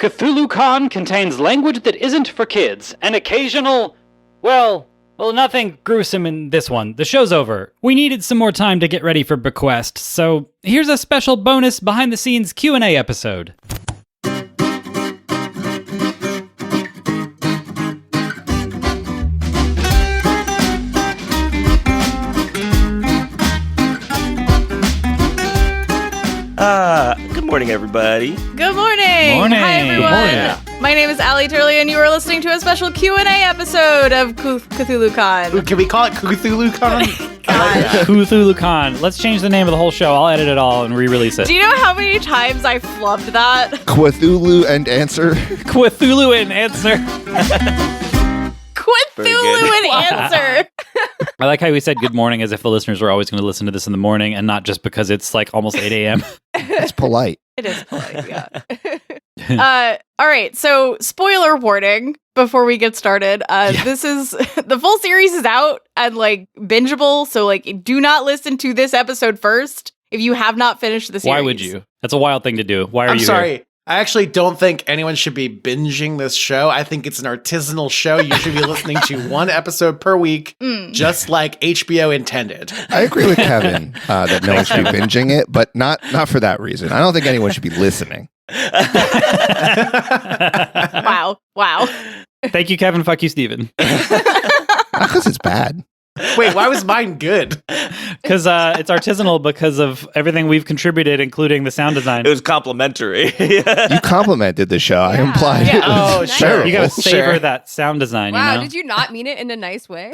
Cthulhu-Con contains language that isn't for kids, and occasional, Well, nothing gruesome in this one. The show's over. We needed some more time to get ready for Bequest, so here's a special bonus behind-the-scenes Q&A episode. Good morning, everybody. Good morning. Morning. Hi, everyone. Good morning. My name is Alie Turley, and you are listening to a special Q&A episode of Cthulhu-Con. Can we call it Cthulhu-Con? Cthulhu-Con. Let's change the name of the whole show. I'll edit it all and re-release it. Do you know how many times I flubbed that? Quethulu and answer. Quethulu and answer. Cthulhu and answer. I like how we said good morning as if the listeners were always going to listen to this in the morning and not just because it's like almost 8 a.m. It's polite. It is polite, yeah. All right, so spoiler warning before we get started. This is, the full series is out and like bingeable, so like do not listen to this episode first if you have not finished the series. Why would you? That's a wild thing to do. Why are I'm you sorry. here? I actually don't think anyone should be binging this show. I think it's an artisanal show. You should be listening to one episode per week, just like HBO intended. I agree with Kevin that no one should be binging it, but not for that reason. I don't think anyone should be listening. Wow. Thank you, Kevin. Fuck you, Steven. Not because it's bad. Wait, why was mine good? Because it's artisanal because of everything we've contributed, including the sound design. It was complimentary. You complimented the show. I implied it was Oh, sure. terrible. You got to savor Sure. that sound design, Wow, you know? did you not mean it in a nice way?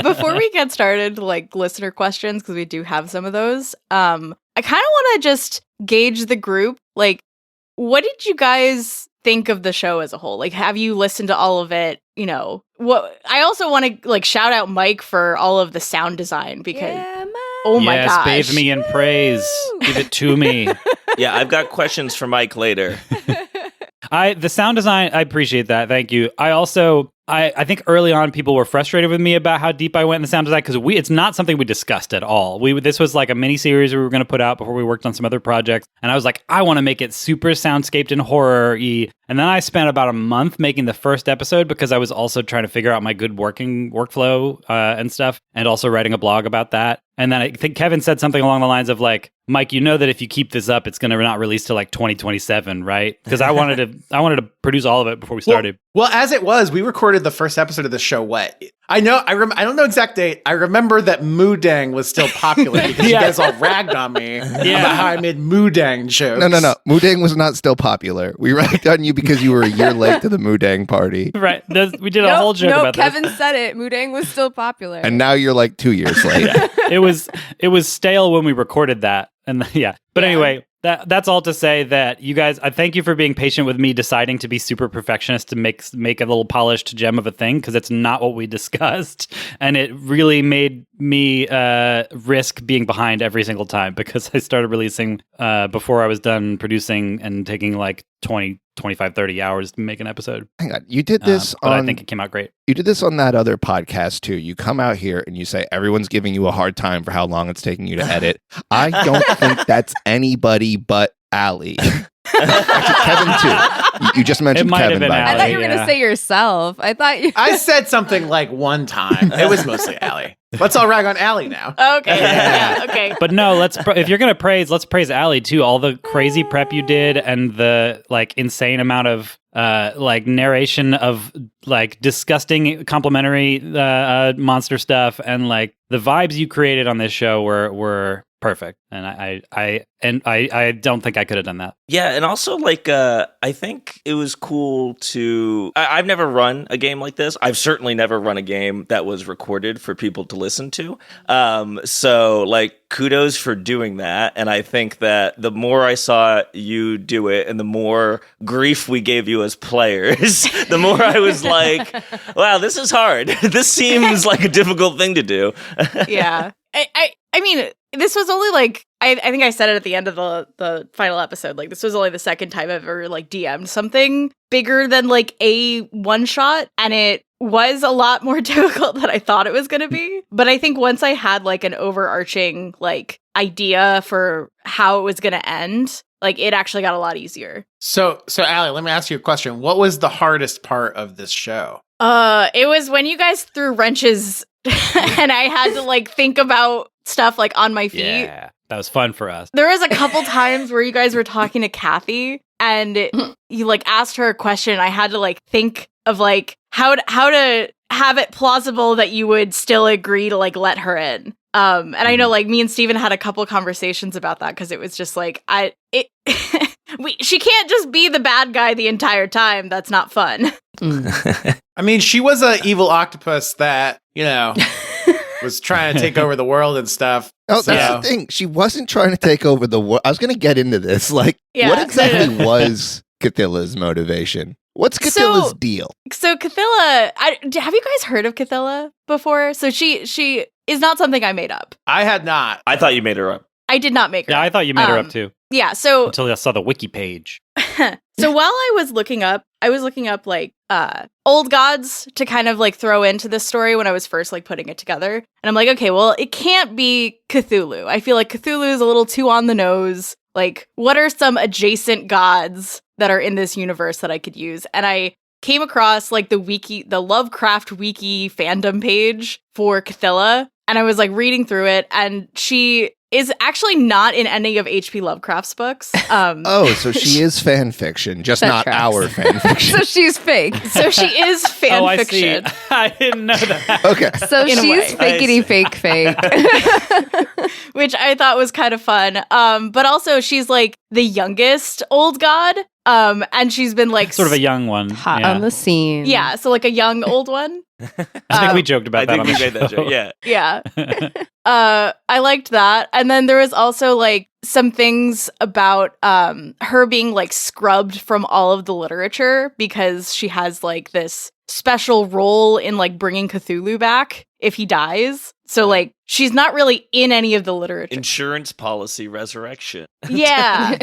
Before we get started, like listener questions, because we do have some of those, I kind of want to just gauge the group. Like, what did you guys think of the show as a whole? Like, have you listened to all of it? You know, what I also want to like shout out Mike for all of the sound design because oh my yes, gosh, bathe me in praise. Give it to me. Yeah, I've got questions for Mike later. The sound design, I appreciate that. Thank you. I think early on people were frustrated with me about how deep I went in the sound design because it's not something we discussed at all. This was like a mini series we were going to put out before we worked on some other projects, and I was like, I want to make it super soundscaped and horror-y. And then I spent about a month making the first episode because I was also trying to figure out my good working workflow and stuff, and also writing a blog about that. And then I think Kevin said something along the lines of like, Mike, you know that if you keep this up, it's going to not release till like 2027, right? Because I wanted to produce all of it before we started. Well, as it was, we recorded the first episode of the show. What? I know. I don't know exact date. I remember that Moodang was still popular because you guys all ragged on me about how I made Moodang jokes. No. Moodang was not still popular. We ragged on you because you were a year late to the Moodang party. Right. We did a whole joke about Kevin this. said it. Moodang was still popular. And now you're like 2 years late. It was stale when we recorded that. And but anyway, that's all to say that you guys, I thank you for being patient with me deciding to be super perfectionist to make a little polished gem of a thing, because it's not what we discussed. And it really made me risk being behind every single time because I started releasing before I was done producing and taking like 20, 25, 30 hours to make an episode. Hang on. You did this but I think it came out great. You did this on that other podcast too. You come out here and you say everyone's giving you a hard time for how long it's taking you to edit. I don't think that's anybody but Alie. Actually, Kevin too. You just mentioned It might have Kevin. been By the I way. thought you were yeah. going to say yourself. I thought you. I said something like one time. It was mostly Alie. Let's all rag on Alie now. Okay, yeah, okay. But no, if you're gonna praise, let's praise Alie too. All the crazy prep you did and the like insane amount of like narration of like disgusting complimentary monster stuff, and like the vibes you created on this show were perfect. And I don't think I could have done that. Yeah, and also like I think it was cool to I've never run a game like this. I've certainly never run a game that was recorded for people to listen to. So like kudos for doing that. And I think that the more I saw you do it and the more grief we gave you as players, the more I was like, wow, this is hard. This seems like a difficult thing to do. Yeah. I mean, this was only like, I think I said it at the end of the final episode, like this was only the second time I've ever like DM'd something bigger than like a one shot, and it was a lot more difficult than I thought it was going to be. But I think once I had like an overarching like idea for how it was going to end, like it actually got a lot easier. So Alie, let me ask you a question. What was the hardest part of this show? It was when you guys threw wrenches and I had to like think about stuff like on my feet. Yeah, that was fun for us. There was a couple times where you guys were talking to Kathy and you like asked her a question. I had to like think of like how to have it plausible that you would still agree to like let her in. And I know like me and Steven had a couple conversations about that because it was just like she can't just be the bad guy the entire time. That's not fun. I mean, she was an evil octopus that, was trying to take over the world and stuff. Oh, that's the thing. She wasn't trying to take over the world. I was going to get into this. Like, what exactly was Cthila's motivation? What's Cthila's deal? So Cthulhu, have you guys heard of Cthulhu before? So she is not something I made up. I had not. I thought you made her up. I did not make her up. Yeah, I thought you made her up too. Yeah, so until I saw the wiki page. So while I was looking up like old gods to kind of like throw into this story when I was first like putting it together. And I'm like, okay, well, it can't be Cthulhu. I feel like Cthulhu is a little too on the nose. Like, what are some adjacent gods that are in this universe that I could use? And I came across like the Lovecraft wiki fandom page for Cthulhu. And I was like reading through it, and she is actually not in any of H.P. Lovecraft's books. So she is fan fiction, just That not tracks. our fan fiction. So she's fake. So she is fan I fiction. see. I didn't know that. Okay. So In a she's way. fakety fake. Which I thought was kind of fun. But also she's like the youngest old god. And she's been like Sort of a young one. Hot yeah. on the scene. yeah, so like a young old one. I think we joked about I that think on we the made that show. joke. Yeah. Yeah. I liked that. And then there was also like some things about her being like scrubbed from all of the literature because she has like this special role in like bringing Cthulhu back if he dies. So like she's not really in any of the literature. Insurance policy resurrection. Yeah.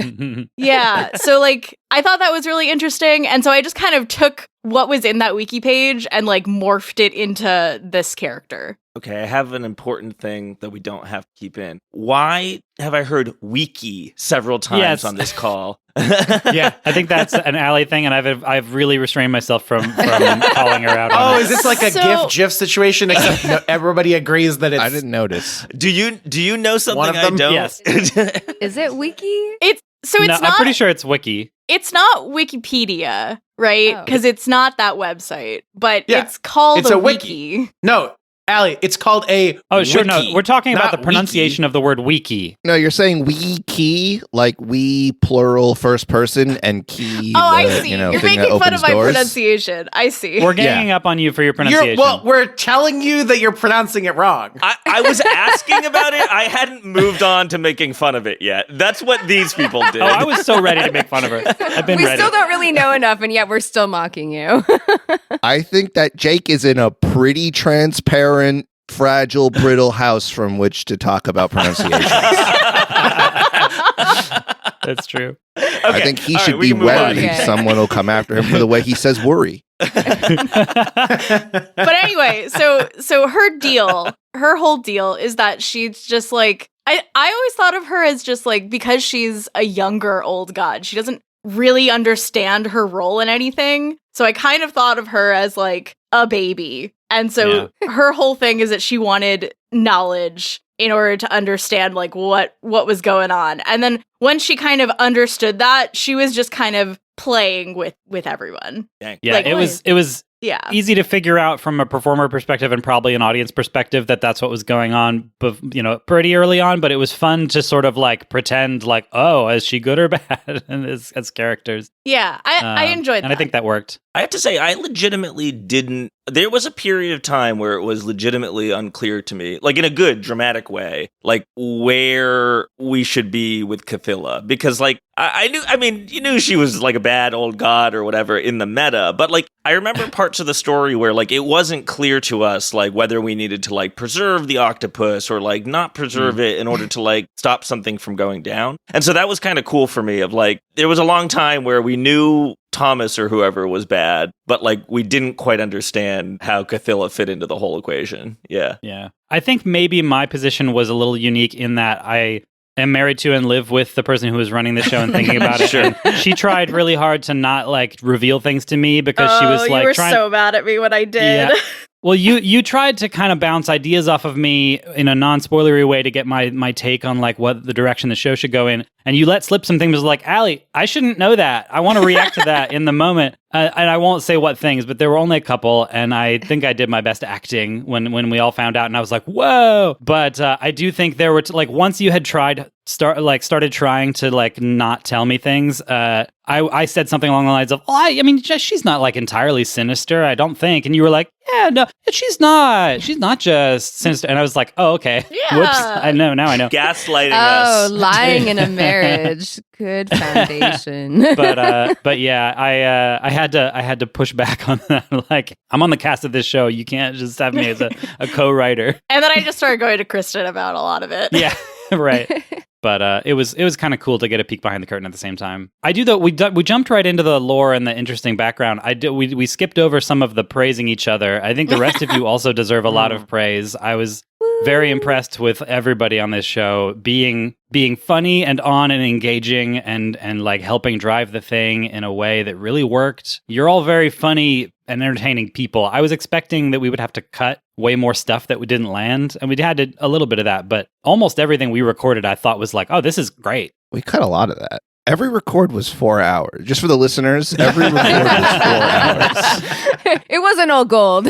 Yeah. So like I thought that was really interesting. And so I just kind of took what was in that wiki page and like morphed it into this character. Okay, I have an important thing that we don't have to keep in. Why have I heard wiki several times Yes. on this call? Yeah, I think that's an Alie thing, and I've really restrained myself from calling her out on Oh, it. is this like a So- GIF situation? Except everybody agrees that it's. I didn't notice. Do you know something One of I them? don't? Yes. Is it wiki? It's No, not I'm pretty sure it's wiki. it's not Wikipedia, right? Oh. Because it's not that website, but Yeah, it's called it's a a wiki. No, Alie, it's called a. Oh, sure. No, wiki, we're talking about not the pronunciation of the word wiki. No, you're saying we key, like we plural first person, and key. Oh, I the, see. You know, You're thing that making fun opens of my doors. pronunciation. I see. We're ganging up on you for your pronunciation. We're telling you that you're pronouncing it wrong. I was asking about it. I hadn't moved on to making fun of it yet. That's what these people did. Oh, I was so ready to make fun of her. I've been We ready. still don't really know enough, and yet we're still mocking you. I think that Jake is in a pretty transparent, fragile, brittle house from which to talk about pronunciation. That's true. I think he all should right, we be can move on. wary Okay. someone will come after him for the way he says worry. But anyway, so her whole deal is that she's just like I always thought of her as just like because she's a younger old god, she doesn't really understand her role in anything. So I kind of thought of her as like a baby. And so her whole thing is that she wanted knowledge in order to understand like what was going on. And then when she kind of understood that, she was just kind of playing with everyone. Dang. Yeah, Like, it was Yeah. easy to figure out from a performer perspective and probably an audience perspective that that's what was going on, but pretty early on. But it was fun to sort of like pretend like, oh, is she good or bad? And as characters, Yeah, I enjoyed that. and I think that worked. I have to say, I legitimately didn't. There was a period of time where it was legitimately unclear to me, like in a good, dramatic way, like where we should be with Cthulhu. Because, like, you knew she was like a bad old god or whatever in the meta, but like, I remember parts of the story where like it wasn't clear to us, like, whether we needed to like preserve the octopus or like not preserve it in order to like stop something from going down. And so that was kind of cool for me, of like, there was a long time where we knew Thomas or whoever was bad, but like we didn't quite understand how Cthulhu fit into the whole equation. Yeah. Yeah. I think maybe my position was a little unique in that I am married to and live with the person who was running the show and thinking about it. Sure. And she tried really hard to not like reveal things to me because she was like you were trying. so mad at me when I did. Yeah. Well, you tried to kind of bounce ideas off of me in a non-spoilery way to get my take on like what the direction the show should go in, and you let slip some things like, Alie, I shouldn't know that. I want to react to that in the moment, and I won't say what things, but there were only a couple, and I think I did my best acting when we all found out, and I was like, whoa! But I do think there were like once you had started trying to like not tell me things. I said something along the lines of, oh, I mean, she's not like entirely sinister, I don't think. And you were like, yeah, no, she's not. She's not just sinister. And I was like, oh, okay. Yeah. Whoops. I know. Now I know. Gaslighting Oh, us. lying in a marriage. Good foundation. But yeah, I had to push back on that. Like, I'm on the cast of this show. You can't just have me as a co-writer. And then I just started going to Kristen about a lot of it. Yeah, right. But it was kind of cool to get a peek behind the curtain at the same time. I do though. We jumped right into the lore and the interesting background. We skipped over some of the praising each other. I think the rest of you also deserve a lot of praise. I was very impressed with everybody on this show being funny and on and engaging and like helping drive the thing in a way that really worked. You're all very funny and entertaining people. I was expecting that we would have to cut way more stuff that we didn't land, and we had a little bit of that, but almost everything we recorded I thought was like, oh, this is great. We cut a lot of that. Every record was 4 hours. Just for the listeners, every record was 4 hours. It wasn't all gold.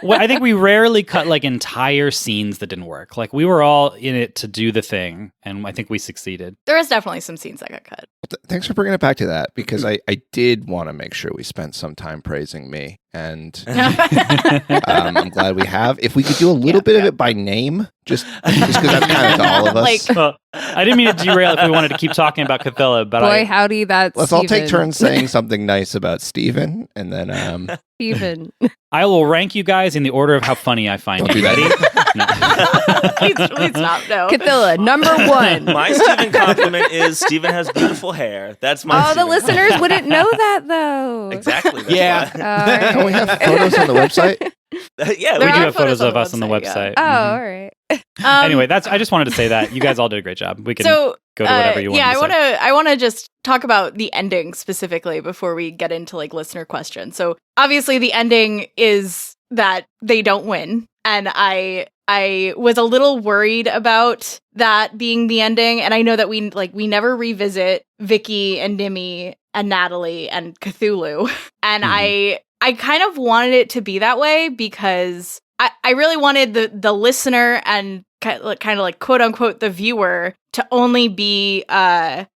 Well, I think we rarely cut like entire scenes that didn't work. Like we were all in it to do the thing, and I think we succeeded. There was definitely some scenes that got cut. Thanks for bringing it back to that, because I did want to make sure we spent some time praising me, and I'm glad we have. If we could do a little bit of it by name, just because that's kind of to all of us. Like, I didn't mean to derail if we wanted to keep talking about Cthulhu, but Boy, howdy, that's Let's all take turns saying something nice about Steven, and then Steven. I will rank you guys in the order of how funny I find Don't you. do that. Ready? No. please stop. No. Cthulhu, number one. My Steven compliment is Steven has beautiful hair. That's my All the Steven listeners compliment. wouldn't know that, though. Exactly. That's Yeah. why. don't we have photos on the website? Yeah, We There do are have photos of us on the yeah. website. Oh, Mhm. all right. Anyway, I just wanted to say that. You guys all did a great job. We can So go to whatever you want yeah, to say. I want to just talk about the ending specifically before we get into like listener questions. So obviously the ending is that they don't win, and I was a little worried about that being the ending, and I know that we never revisit Vicky and Nimmy and Natalie and Cthulhu, and I kind of wanted it to be that way because I really wanted the listener and kind of like quote unquote the viewer to only be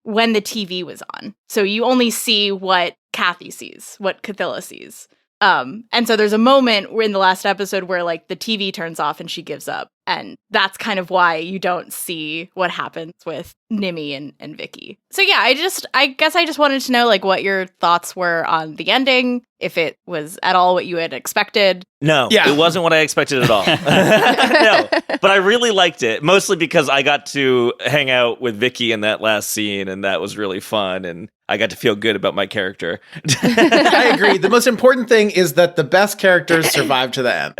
when the TV was on. So you only see what Kathy sees, what Cthulhu sees. And so there's a moment in the last episode where like the TV turns off and she gives up. And that's kind of why you don't see what happens with Nimmy and Vicky. So yeah, I guess I just wanted to know like what your thoughts were on the ending, if it was at all what you had expected. No, Yeah. it wasn't what I expected at all. No, but I really liked it, mostly because I got to hang out with Vicky in that last scene, and that was really fun, and I got to feel good about my character. I agree. The most important thing is that the best characters survive to the end.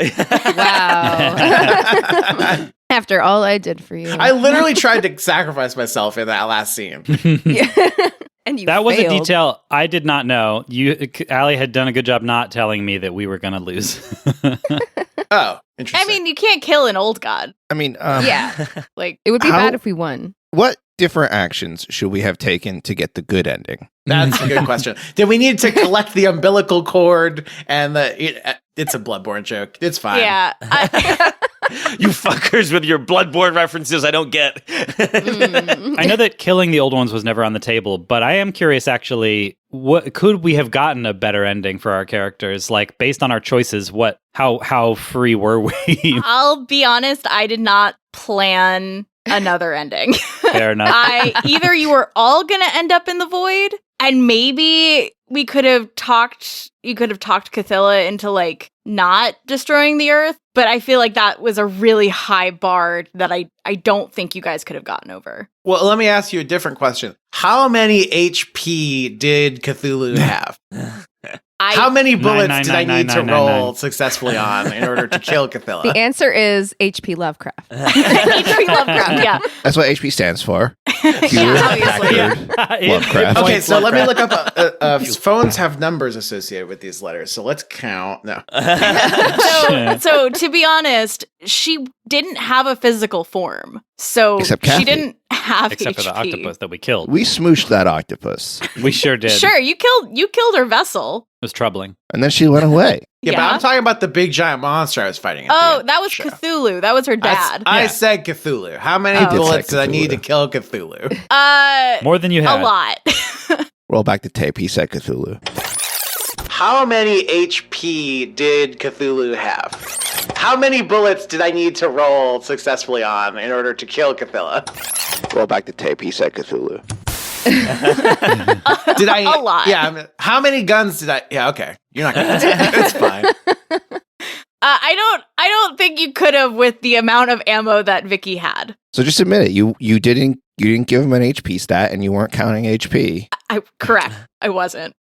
Wow. After all I did for you. I literally tried to sacrifice myself in that last scene. And you That was a failed. detail I did not know. Alie had done a good job not telling me that we were going to lose. Oh, interesting. I mean, you can't kill an old god. I mean, Yeah. Like, It would be How- bad if we won. what different actions should we have taken to get the good ending? That's a good question. Did we need to collect the umbilical cord and it's a Bloodborne joke. It's fine. yeah. You fuckers with your Bloodborne references, I don't get. I know that killing the old ones was never on the table, but I am curious actually, what could we have gotten a better ending for our characters? Like based on our choices, how free were we? I'll be honest, I did not plan another ending. Fair enough. Either you were all gonna end up in the void, and maybe you could have talked Cthulhu into like not destroying the earth, but I feel like that was a really high bar that I don't think you guys could have gotten over. Well, let me ask you a different question. How many HP did Cthulhu have? How many bullets did I need to 9999999. roll successfully on in order to kill Cthulhu? The answer is H.P. Lovecraft. H.P. Lovecraft, yeah. That's what HP stands for. obviously. Lovecraft. Okay, so let me look up. Phones have numbers associated with these letters, so let's count. No. So to be honest, she didn't have a physical form, so Except she Kathy. didn't have Except for the HP. octopus that we killed. We smooshed that octopus, We sure did. Sure, you killed her vessel. It was troubling. and then she went away. Yeah, but Yeah. I'm talking about the big giant monster I was fighting. At the Oh, end of that the was show. Cthulhu. That was her dad. I said Cthulhu. How many Oh. bullets Did did I say need to Cthulhu. kill Cthulhu? More than you a had. lot. Roll back the tape. He said Cthulhu. How many HP did Cthulhu have? How many bullets did I need to roll successfully on in order to kill Cthulhu? Roll back the tape. He said Cthulhu. Did I? A lot. Yeah. How many guns did I? Yeah. Okay. You're not gonna. It's fine. I don't think you could have with the amount of ammo that Vicky had. So just admit it. You didn't give him an HP stat, and you weren't counting HP. Correct. I wasn't.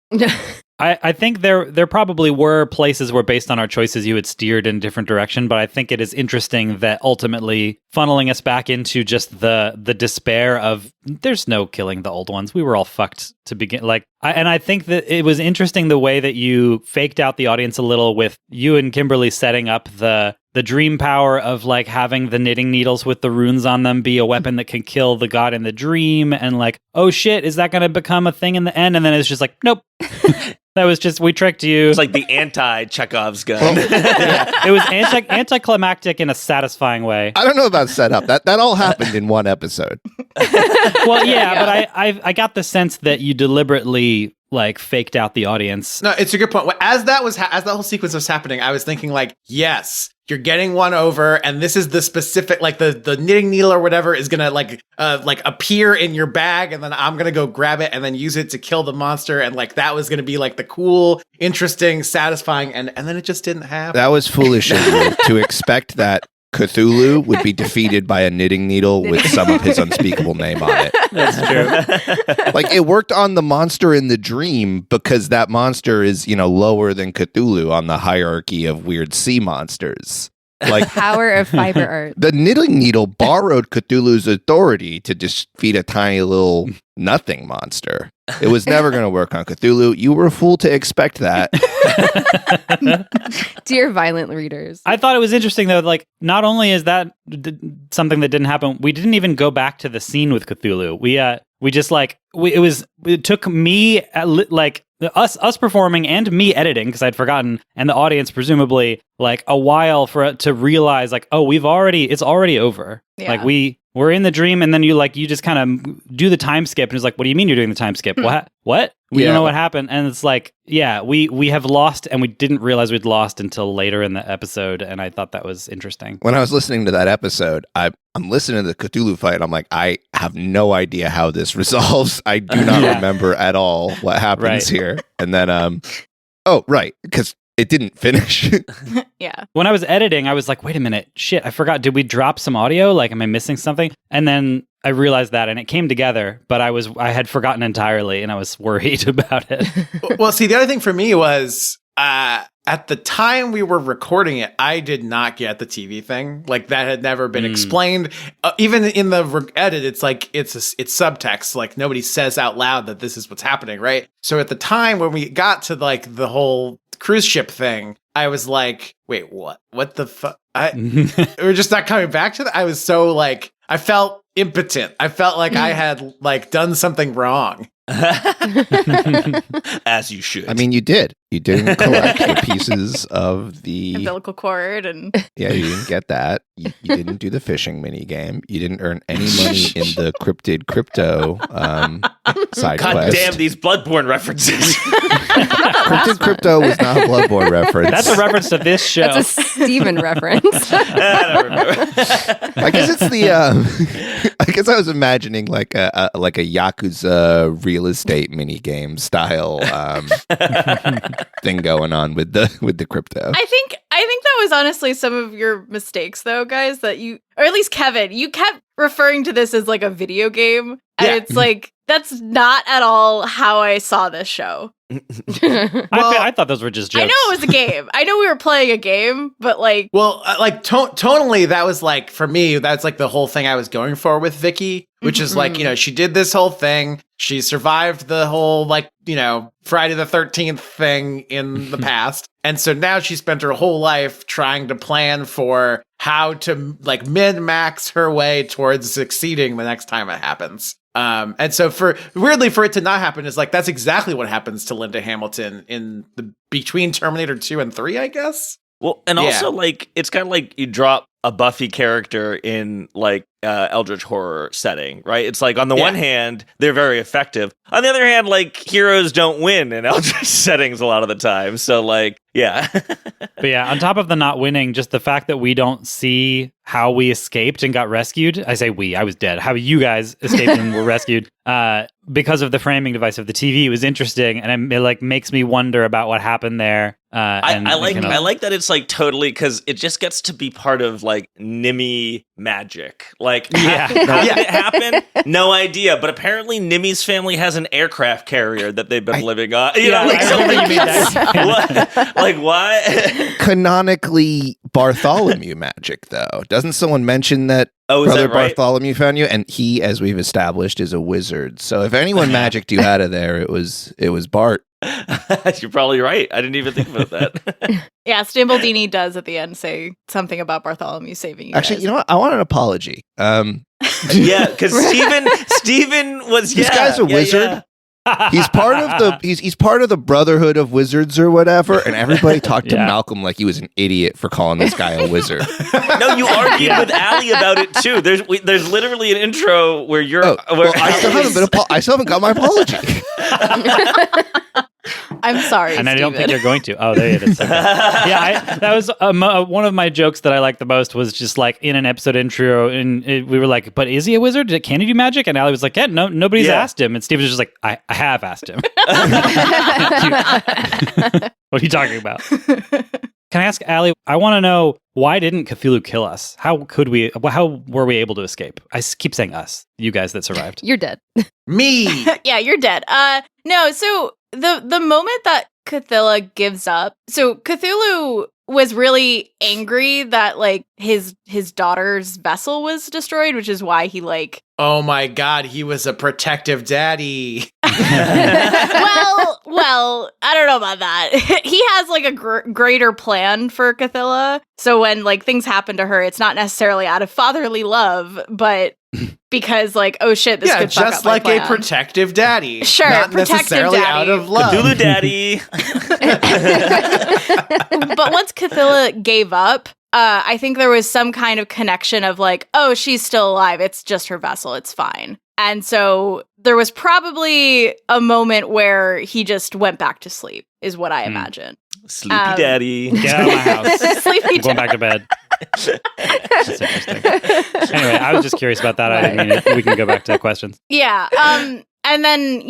I think there probably were places where, based on our choices, you had steered in a different direction. But I think it is interesting that ultimately funneling us back into just the despair of there's no killing the old ones. We were all fucked to begin. And I think that it was interesting the way that you faked out the audience a little with you and Kimberly setting up the dream power of like having the knitting needles with the runes on them be a weapon that can kill the god in the dream, and like, oh shit, is that going to become a thing in the end? And then it's just like, nope. That was just, we tricked you. It's like the anti-Chekhov's gun. It was anticlimactic in a satisfying way. I don't know about setup. That all happened in one episode. Well, yeah, but I got the sense that you deliberately like faked out the audience. No, it's a good point. As that whole sequence was happening, I was thinking like, yes, you're getting one over, and this is the specific, like the knitting needle or whatever is gonna like appear in your bag, and then I'm gonna go grab it and then use it to kill the monster, and like that was gonna be like the cool, interesting, satisfying, and then it just didn't happen. That was foolish of you to expect that Cthulhu would be defeated by a knitting needle with some of his unspeakable name on it. That's true. Like, it worked on the monster in the dream because that monster is, lower than Cthulhu on the hierarchy of weird sea monsters. Like, Power of fiber art. the knitting needle borrowed Cthulhu's authority to defeat a tiny little nothing monster. It was never going to work on Cthulhu. You were a fool to expect that. Dear violent readers. I thought it was interesting though, like not only is that something that didn't happen, we didn't even go back to the scene with Cthulhu. We just like it took me like us performing and me editing because I'd forgotten, and the audience presumably like a while for it to realize like, oh, it's already over. Yeah. Like we're in the dream, and then you just kind of do the time skip, and it's like, what do you mean you're doing the time skip? What? We don't know what happened, and it's like, yeah, we have lost, and we didn't realize we'd lost until later in the episode, and I thought that was interesting. When I was listening to that episode, I'm listening to the Cthulhu fight. I'm like, I have no idea how this resolves. I do not remember at all what happens here. And then, because it didn't finish. Yeah. When I was editing, I was like, wait a minute, shit, I forgot. Did we drop some audio? Like, am I missing something? And then I realized that, and it came together, but I had forgotten entirely, and I was worried about it. Well, see, the other thing for me was at the time we were recording it, I did not get the TV thing. Like, that had never been explained. Even in the edit, it's like it's subtext. Like, nobody says out loud that this is what's happening, right? So at the time when we got to like the whole cruise ship thing, I was like, wait, what? What the fuck? We're just not coming back to that. I was so like, I felt impotent. I felt like I had like done something wrong. As you should. I mean, you did. You didn't collect the pieces of the Umbilical cord and Yeah, you didn't get that. You didn't do the fishing mini game. You didn't earn any money in the cryptid crypto side God quest. damn these Bloodborne references. Cryptid crypto was not a Bloodborne reference. That's a reference to this show. That's a Steven reference. I don't remember. I guess it's the. I guess I was imagining like a Yakuza real estate mini game style thing going on with the crypto. I think that was honestly some of your mistakes though, guys, that you, or at least Kevin, you kept referring to this as like a video game. And it's like, that's not at all how I saw this show. I thought those were just jokes. I know it was a game. I know we were playing a game, but like, Well, tonally, that was like, for me, that's like the whole thing I was going for with Vicky, which is like, she did this whole thing. She survived the whole, like, Friday the 13th thing in the past. And so now she spent her whole life trying to plan for how to, like, min-max her way towards succeeding the next time it happens. And so weirdly for it to not happen is like, that's exactly what happens to Linda Hamilton in the between Terminator 2 and 3, I guess. Well, and also like, it's kind of like you drop a Buffy character in like Eldritch horror setting, right? It's like on the one hand, they're very effective. On the other hand, like heroes don't win in Eldritch settings a lot of the time. So like, yeah. But yeah, on top of the not winning, just the fact that we don't see how we escaped and got rescued. I say we, I was dead. How you guys escaped and were rescued because of the framing device of the TV was interesting, and it like makes me wonder about what happened there. I like that it's like totally, because it just gets to be part of like Nimmy magic. Like, how did it happen? No idea. But apparently, Nimmy's family has an aircraft carrier that they've been living on. You know, like, I remember you made that. what? Like, what? Canonically, Bartholomew magic, though. Doesn't someone mention that? Oh, is Brother that right? Bartholomew found you, and he, as we've established, is a wizard. So if anyone magicked you out of there, it was Bart. You're probably right. I didn't even think about that. yeah, Stambledini does at the end say something about Bartholomew saving you. Actually, guys. you know what? I want an apology. Yeah, because Steven was. This guy's a wizard. Yeah. He's part of the he's part of the Brotherhood of Wizards or whatever, and everybody talked to Malcolm like he was an idiot for calling this guy a wizard. No, you argued with Alie about it too. There's literally an intro where you're. I still haven't got my apology. I'm sorry, and I don't think Steven. you're going to. Oh, there it is. Okay. Yeah, that was one of my jokes that I liked the most was just like in an episode intro, and we were like, "But is he a wizard? Can he do magic?" And Alie was like, "Yeah, no, nobody's asked him." And Steve was just like, "I have asked him." What are you talking about? Can I ask Alie? I want to know, why didn't Cthulhu kill us? How were we able to escape? I keep saying us, you guys that survived. You're dead. Me. Yeah, you're dead. No, so the moment that Cthulhu gives up, so Cthulhu was really angry that like his daughter's vessel was destroyed, which is why he like. Oh my God, he was a protective daddy. well, I don't know about that. He has like a greater plan for Cthulhu. So when like things happen to her, it's not necessarily out of fatherly love, but because like, oh shit, this could fuck up just my like plan. a protective daddy. Sure, not protective necessarily daddy. out of love. Cthulhu Daddy. But once Cthulhu gave up, I think there was some kind of connection of like, oh, she's still alive. It's just her vessel. It's fine. And so there was probably a moment where he just went back to sleep, is what I imagine. Sleepy Daddy. Get out of my house. Sleepy I'm going back to bed. That's interesting. Anyway, I was just curious about that. I mean, we can go back to questions. Yeah. And then,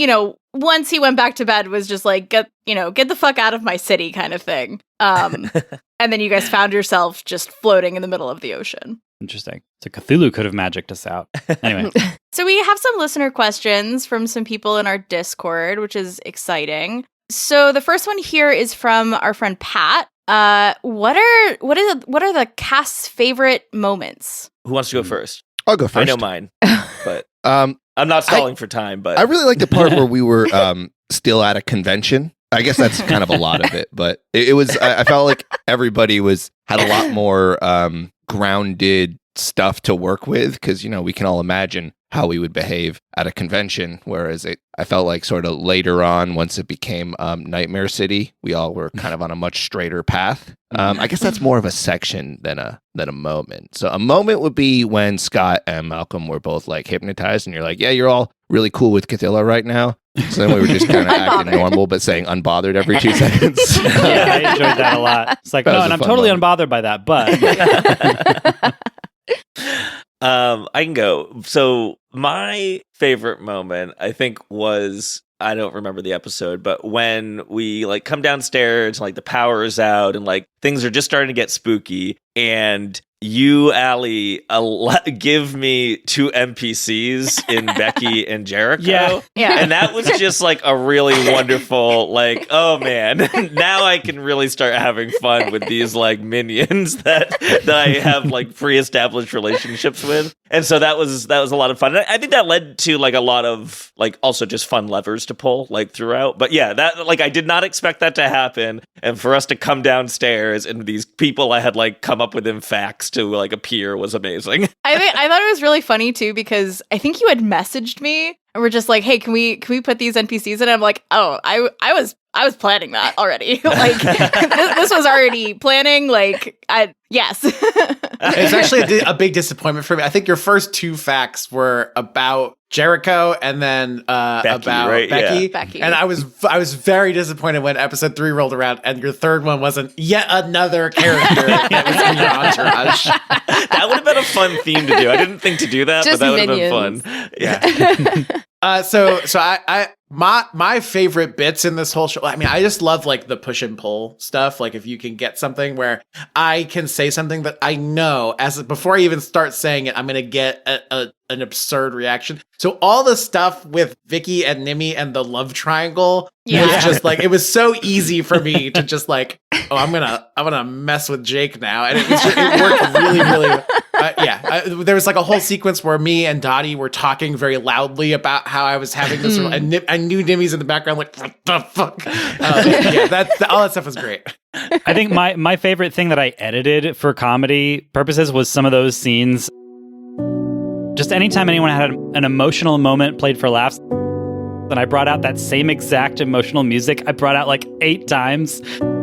once he went back to bed was just like, get the fuck out of my city kind of thing. And then you guys found yourself just floating in the middle of the ocean. Interesting. So Cthulhu could have magicked us out. Anyway. So we have some listener questions from some people in our Discord, which is exciting. So the first one here is from our friend Pat. What are the cast's favorite moments? Who wants to go first? I'll go first. I know mine, but I'm not stalling for time. But I really like the part where we were still at a convention. I guess that's kind of a lot of it, but it was. I felt like everybody had a lot more grounded stuff to work with because we can all imagine how we would behave at a convention. Whereas I felt like sort of later on, once it became Nightmare City, we all were kind of on a much straighter path. I guess that's more of a section than a moment. So a moment would be when Scott and Malcolm were both like hypnotized, and you're like, yeah, you're all really cool with Quethulu right now. So then we were just kind of acting normal, but saying unbothered every 2 seconds. Yeah, I enjoyed that a lot. It's like, no, and I'm totally unbothered by that, but. I can go. So my favorite moment, I think, was, I don't remember the episode, but when we like come downstairs, like the power is out and like things are just starting to get spooky, and you, Alie, give me 2 NPCs in Becky and Jericho. Yeah. And that was just like a really wonderful, like, oh man, now I can really start having fun with these like minions that I have like pre-established relationships with. And so that was a lot of fun. And I think that led to like a lot of like also just fun levers to pull like throughout. But yeah, that like I did not expect that to happen. And for us to come downstairs and these people I had like come up with in facts to like appear was amazing. I thought it was really funny too because I think you had messaged me and we're just like, hey, can we put these NPCs in? And I'm like, oh, I was planning that already. Like this was already planning. Like yes. It's actually a big disappointment for me. I think your first 2 facts were about Jericho and then Becky, about right? Becky. Yeah. Becky. And I was very disappointed when episode 3 rolled around and your third one wasn't yet another character that was in your entourage. That would have been a fun theme to do. I didn't think to do that, Just but that would have minions. been fun. Yeah. So my favorite bits in this whole show, I mean, I just love like the push and pull stuff. Like if you can get something where I can say something that I know before I even start saying it, I'm going to get an absurd reaction. So all the stuff with Vicky and Nimi and the love triangle was just like, it was so easy for me to just like, oh, I'm gonna mess with Jake now. And it worked really, really there was like a whole sequence where me and Dottie were talking very loudly about how I was having this, and I knew Nimi's in the background, like, what the fuck? All that stuff was great. I think my favorite thing that I edited for comedy purposes was some of those scenes. Just anytime anyone had an emotional moment played for laughs, and I brought out that same exact emotional music, I brought out like 8 times.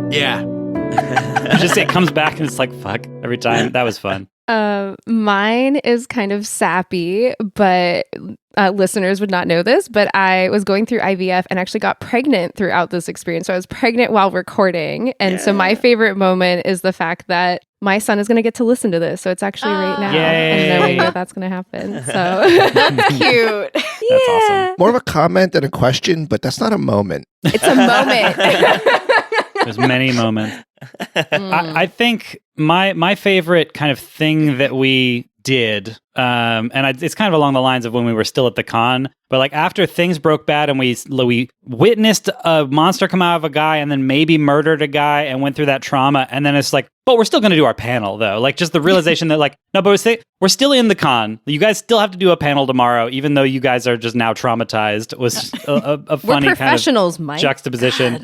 Yeah. It comes back and it's like, fuck, every time. That was fun. Mine is kind of sappy, but listeners would not know this, but I was going through IVF and actually got pregnant throughout this experience. So I was pregnant while recording. And so my favorite moment is the fact that my son is going to get to listen to this. So it's actually right now. Yay. And knowing that that's going to happen. So That's cute. That's awesome. More of a comment than a question, but that's not a moment. It's a moment. There's many moments. I think my favorite kind of thing that we did, it's kind of along the lines of when we were still at the con, but like after things broke bad and we witnessed a monster come out of a guy and then maybe murdered a guy and went through that trauma, and then it's like, but we're still going to do our panel though. Like just the realization that like, no, but we're still in the con. You guys still have to do a panel tomorrow, even though you guys are just now traumatized. Was a funny we're professionals, kind of Mike. juxtaposition.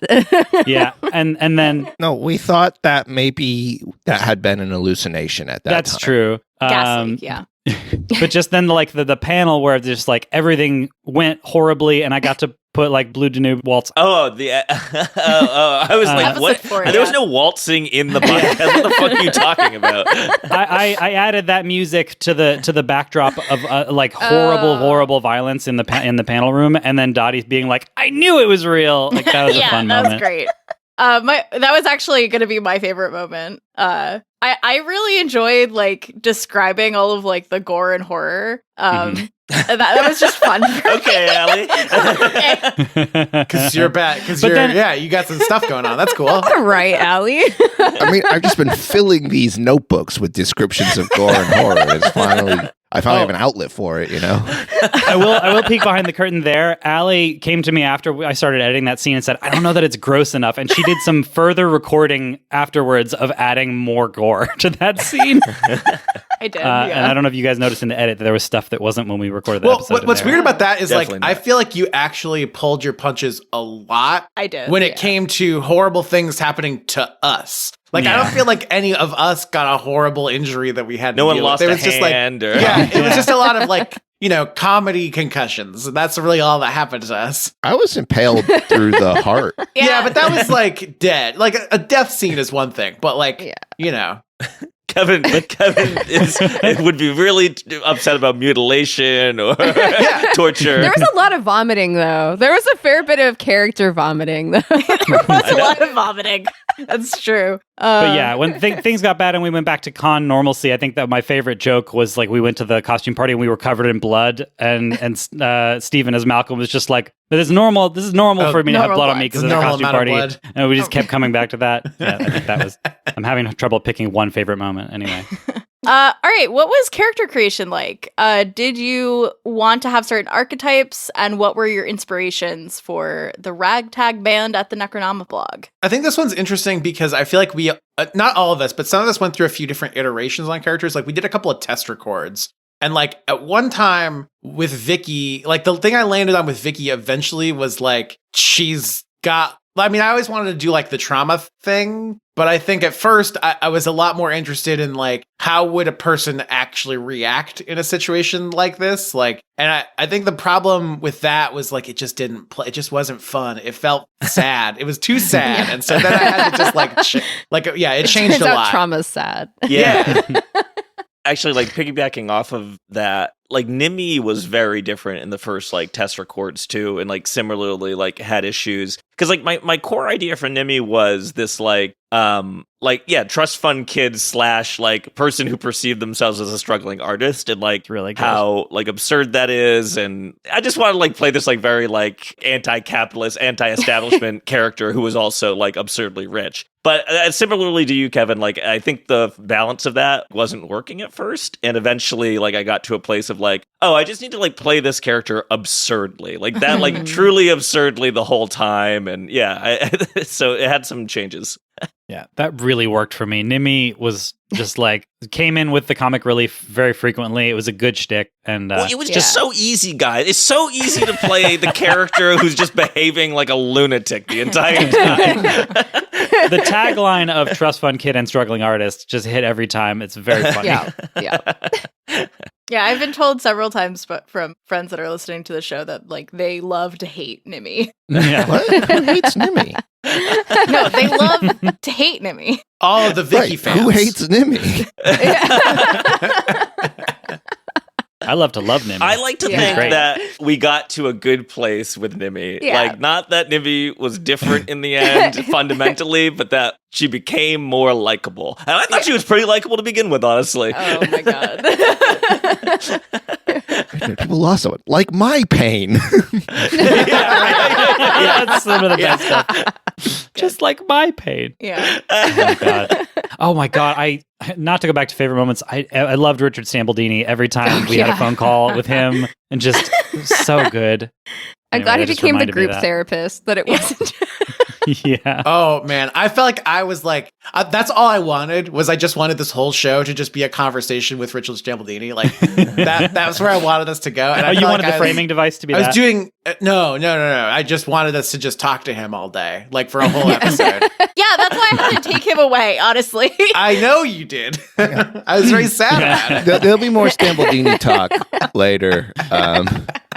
Yeah, and then No, we thought that maybe that had been an hallucination at that that's time. true. Gaslight, yeah. But just then like the panel where just like everything went horribly and I got to put like Blue Danube waltz. I was like, what? Episode 4, There was yeah. no waltzing in the podcast. What the fuck are you talking about? I added that music to the backdrop of like horrible violence in the panel room, and then Dottie's being like, I knew it was real. Like that was a fun that moment. was great. That was actually going to be my favorite moment. I really enjoyed like describing all of like the gore and horror. That was just fun. For Okay, me. Alie. Because you're bad. Because But you got some stuff going on. That's cool. All right, Alie. I mean, I've just been filling these notebooks with descriptions of gore and horror. I finally have an outlet for it, you know? I will peek behind the curtain there. Alie came to me after I started editing that scene and said, I don't know that it's gross enough. And she did some further recording afterwards of adding more gore to that scene. I did. And I don't know if you guys noticed in the edit that there was stuff that wasn't when we recorded the episode. What's weird about that is Definitely like, I not. feel like you actually pulled your punches a lot I did. when it came to horrible things happening to us. Like, I don't feel like any of us got a horrible injury that we had. No to one deal lost with. a It was just like, hand or it was just a lot of like, comedy concussions. That's really all that happened to us. I was impaled through the heart. Yeah, but that was like dead. Like a death scene is one thing, but like, Kevin would be really upset about mutilation or torture. There was a lot of vomiting, though. There was a fair bit of character vomiting, though. There was a lot of vomiting. That's true. But yeah, when things got bad and we went back to con normalcy, I think that my favorite joke was like we went to the costume party and we were covered in blood, and Steven as Malcolm was just like, "This is normal. This is normal for me to have normal blood on blood. me because It's of a the normal costume amount of party." blood. And we just kept coming back to that. Yeah, I think that was. I'm having trouble picking one favorite moment anyway. All right, what was character creation like? Did you want to have certain archetypes, and what were your inspirations for the ragtag band at the Necronoma blog? I think this one's interesting because I feel like we, not all of us, but some of us went through a few different iterations on characters. Like we did a couple of test records. And like at one time with Vicky, like the thing I landed on with Vicky eventually was like, she's got, I mean, I always wanted to do like the trauma thing, but I think at first I was a lot more interested in like, how would a person actually react in a situation like this? Like, and I think the problem with that was like, it just didn't play. It just wasn't fun. It felt sad. It was too sad. Yeah. And so then I had to just it changed Turns a out lot. trauma's sad. Yeah. Actually, like piggybacking off of that, like Nimi was very different in the first like test records too, and like similarly like had issues because like my core idea for Nimi was this like trust fund kid / like person who perceived themselves as a struggling artist, and like really good. how like absurd that is. And I just want to like play this like very like anti-capitalist, anti-establishment character who was also like absurdly rich. But similarly to you, Kevin, like I think the balance of that wasn't working at first, and eventually like I got to a place of like, oh, I just need to like play this character absurdly, like that, like truly absurdly the whole time. And yeah, so it had some changes. Yeah, that really worked for me. Nimi was just like came in with the comic relief very frequently. It was a good shtick, and well, it was just so easy, guys. It's so easy to play the character who's just behaving like a lunatic the entire time. The tagline of Trust Fund Kid and Struggling Artist just hit every time. It's very funny. Yeah, I've been told several times from friends that are listening to the show that like they love to hate Nimi. Yeah. What? Who hates Nimi? No, they love to hate Nimi. All of the Vicky fans. Who hates Nimi? I love to love Nimi. I like to think that we got to a good place with Nimi. Yeah. Like, not that Nimi was different in the end fundamentally, but that she became more likable. And I thought she was pretty likable to begin with, honestly. Oh my god. People lost someone. Like my pain. Yeah, that's some of the best stuff. Just like my pain. Yeah. Oh my god! I not to go back to favorite moments. I loved Richard Stambledini every time we had a phone call with him, and just so good. I'm Anyway, glad he that just became the reminded me of group that. therapist, that it wasn't. Yeah. Oh man, I felt like I was like, that's all I wanted was I just wanted this whole show to just be a conversation with Richard Stambledini. Like that's where I wanted us to go. And I you felt wanted like the framing device to be I was that? doing no. I just wanted us to just talk to him all day, like for a whole episode. Yeah, that's why I had to take him away, honestly. I know you did. I was very sad about it. There'll be more Stambledini talk later.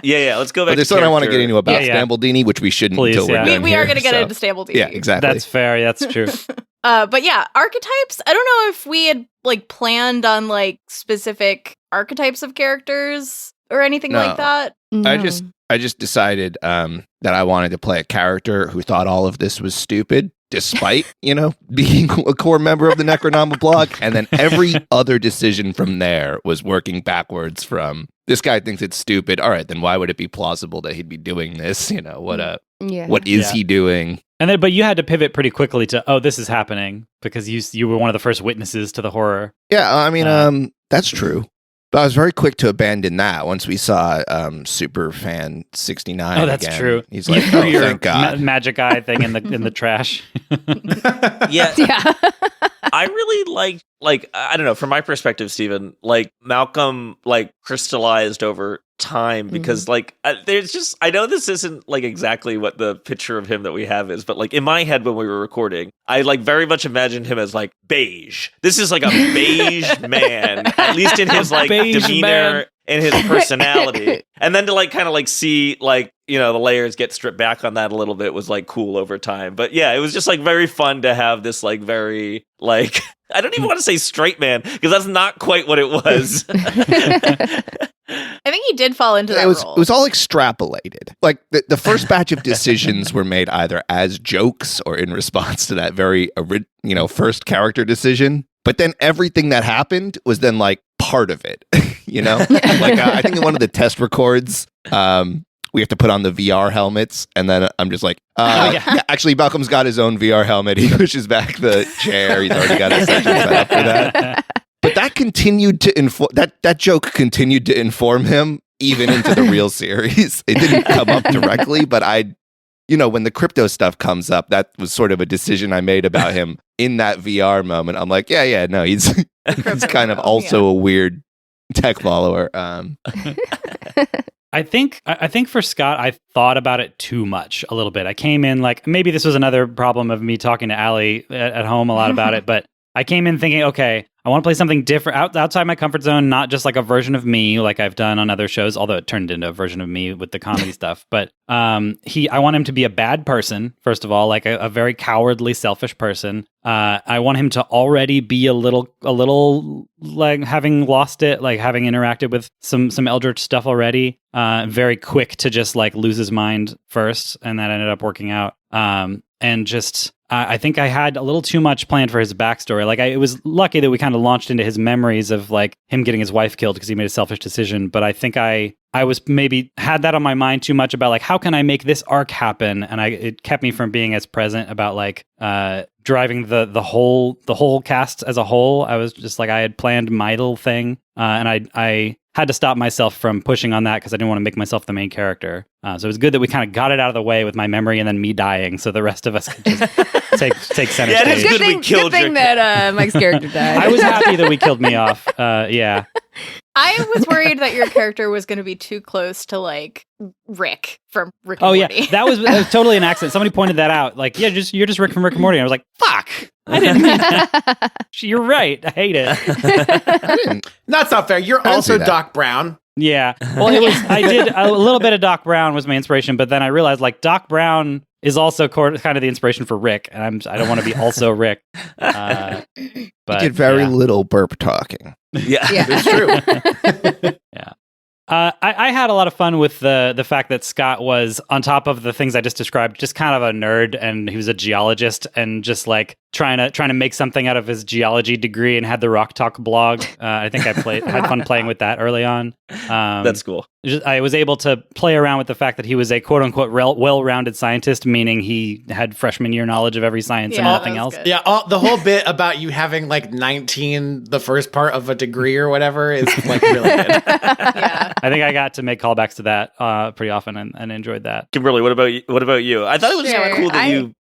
Yeah, let's go back But there's to something I want to character. get into about Yeah. Stambledini, which we shouldn't Please, until yeah. we're done We are here, going to get so. into Stambledini. Yeah, exactly. That's fair. That's true. But yeah, archetypes. I don't know if we had like planned on like specific archetypes of characters or anything No. like that. I just decided that I wanted to play a character who thought all of this was stupid, despite, being a core member of the Necronoma blog. And then every other decision from there was working backwards from, this guy thinks it's stupid. All right, then why would it be plausible that he'd be doing this? What is he doing? And then, but you had to pivot pretty quickly to, oh, this is happening because you were one of the first witnesses to the horror. Yeah, I mean, that's true. But I was very quick to abandon that once we saw Superfan 69. Oh, that's again. true. He's like, oh, Your thank God. magic eye thing in the trash. Yeah. Yeah. I really like I don't know, from my perspective, Stephen, like Malcolm like crystallized over time because like there's just, I know this isn't like exactly what the picture of him that we have is, but like in my head when we were recording, I like very much imagined him as like beige. This is like a beige man, at least in his like Beige demeanor man. and his personality. And then to like kind of like see like, the layers get stripped back on that a little bit was like cool over time. But yeah, it was just like very fun to have this like very like, I don't even want to say straight man because that's not quite what it was. I think he did fall into that role. It was all extrapolated. Like the first batch of decisions were made either as jokes or in response to that very, first character decision. But then everything that happened was then like part of it, Like I think in one of the test records, we have to put on the VR helmets, and then I'm just like, yeah, actually, Malcolm's got his own VR helmet. He pushes back the chair. He's already got his section set up for that. But that continued to that joke continued to inform him even into the real series. It didn't come up directly, but when the crypto stuff comes up, that was sort of a decision I made about him in that VR moment. I'm like, no, he's kind of also a weird tech follower. I think for Scott, I thought about it too much a little bit. I came in like, maybe this was another problem of me talking to Alie at home a lot about it, but I came in thinking, okay, I want to play something different outside my comfort zone, not just like a version of me like I've done on other shows, although it turned into a version of me with the comedy stuff. But I want him to be a bad person, first of all, like a very cowardly, selfish person. I want him to already be a little like having lost it, like having interacted with some eldritch stuff already. Very quick to just like lose his mind first, and that ended up working out. And just I think I had a little too much planned for his backstory. Like it was lucky that we kind of launched into his memories of like him getting his wife killed because he made a selfish decision. But I think I was maybe had that on my mind too much about like, how can I make this arc happen? And it kept me from being as present about like driving the whole cast as a whole. I was just like, I had planned my little thing, and I had to stop myself from pushing on that because I didn't want to make myself the main character. So it was good that we kind of got it out of the way with my memory and then me dying, so the rest of us could just take center Yeah, it is stage. good Good thing that Mike's character died. I was happy that we killed me off. Yeah. I was worried that your character was going to be too close to like Rick from Rick and Oh yeah, Morty. that was totally an accident. Somebody pointed that out. Like, yeah, you're just Rick from Rick and Morty. And I was like, fuck, I didn't mean that. You're right. I hate it. That's not fair. You're didn't also say that. Doc Brown. Yeah. Well, I did a little bit of Doc Brown was my inspiration, but then I realized like Doc Brown is also kind of the inspiration for Rick, and I don't want to be also Rick. But He did very little burp talking. Yeah. It's true. Yeah. I had a lot of fun with the fact that Scott was, on top of the things I just described, just kind of a nerd, and he was a geologist and just like trying to make something out of his geology degree, and had the Rock Talk blog. I think I had fun playing with that early on. That's cool. I was able to play around with the fact that he was a quote unquote well-rounded scientist, meaning he had freshman year knowledge of every science and Yeah, nothing that was else. good. Yeah, the whole bit about you having like 19, the first part of a degree or whatever, is like really good. Yeah. I think I got to make callbacks to that pretty often and enjoyed that. Kimberly, what about you? I thought it was kind of Sure. cool that you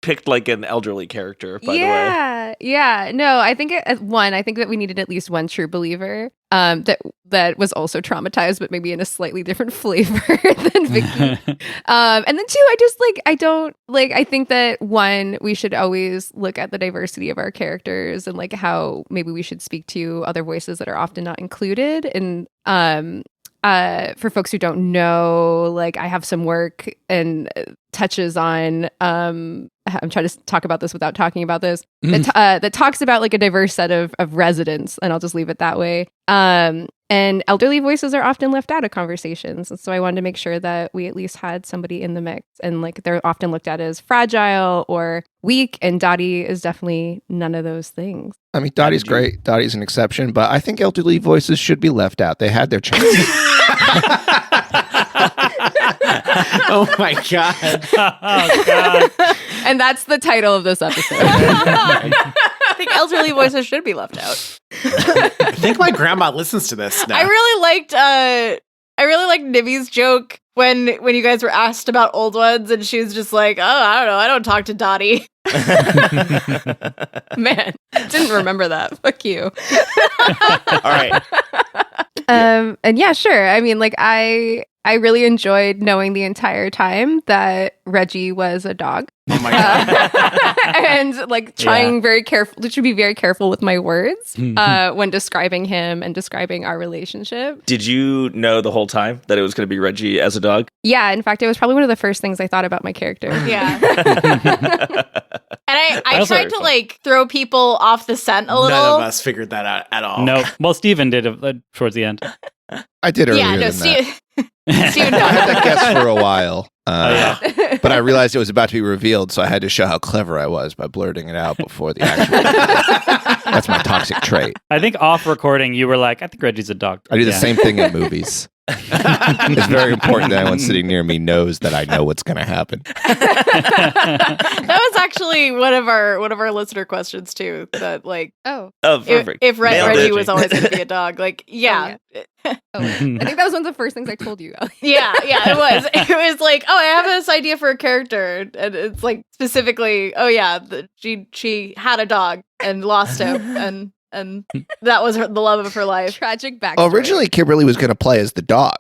picked like an elderly character, by the way. Yeah. No, I think I think that we needed at least one true believer that was also traumatized, but maybe in a slightly different flavor than Vicky. And then two, I think that one, we should always look at the diversity of our characters and like how maybe we should speak to other voices that are often not included. And for folks who don't know, like I have some work and touches on I'm trying to talk about this without talking about this that talks about like a diverse set of residents, and I'll just leave it that way. And elderly voices are often left out of conversations, and so I wanted to make sure that we at least had somebody in the mix. And like they're often looked at as fragile or weak, and Dottie is definitely none of those things. I mean, Dottie's great. Dottie's an exception, but I think elderly voices should be left out. They had their chance. Oh my god. Oh God. And that's the title of this episode. I think elderly voices should be left out. I think my grandma listens to this now. I really liked Nibby's joke when you guys were asked about old ones, and she was just like, "Oh, I don't know, I don't talk to Dottie." Man, didn't remember that. Fuck you. All right. And yeah, sure. I mean, like I really enjoyed knowing the entire time that Reggie was a dog. Oh my god. And like trying very careful to be very careful with my words when describing him and describing our relationship. Did you know the whole time that it was going to be Reggie as a dog? Yeah, in fact, it was probably one of the first things I thought about my character. Yeah. And I also- tried to like throw people off the scent a little. None of us figured that out at all. Nope. Well, Steven did towards the end. I did earlier Yeah, no, than that. Steve, I had that guess for a while, yeah. but I realized it was about to be revealed, so I had to show how clever I was by blurting it out before the actual. That's my toxic trait. I think off recording, you were like, I think Reggie's a dog. I do the Yeah. same thing in movies. It's very important that anyone sitting near me knows that I know what's going to happen. That was actually one of our listener questions too. That like, Oh, Perfect. if Nailed Reggie it. was always going to be a dog, like, yeah. I think that was one of the first things I told you. Yeah, it was. It was like, oh, I have this idea for a character, and it's like specifically, oh yeah, she had a dog and lost him, and that was the love of her life. Tragic backstory. Originally, Kimberly was going to play as the dog.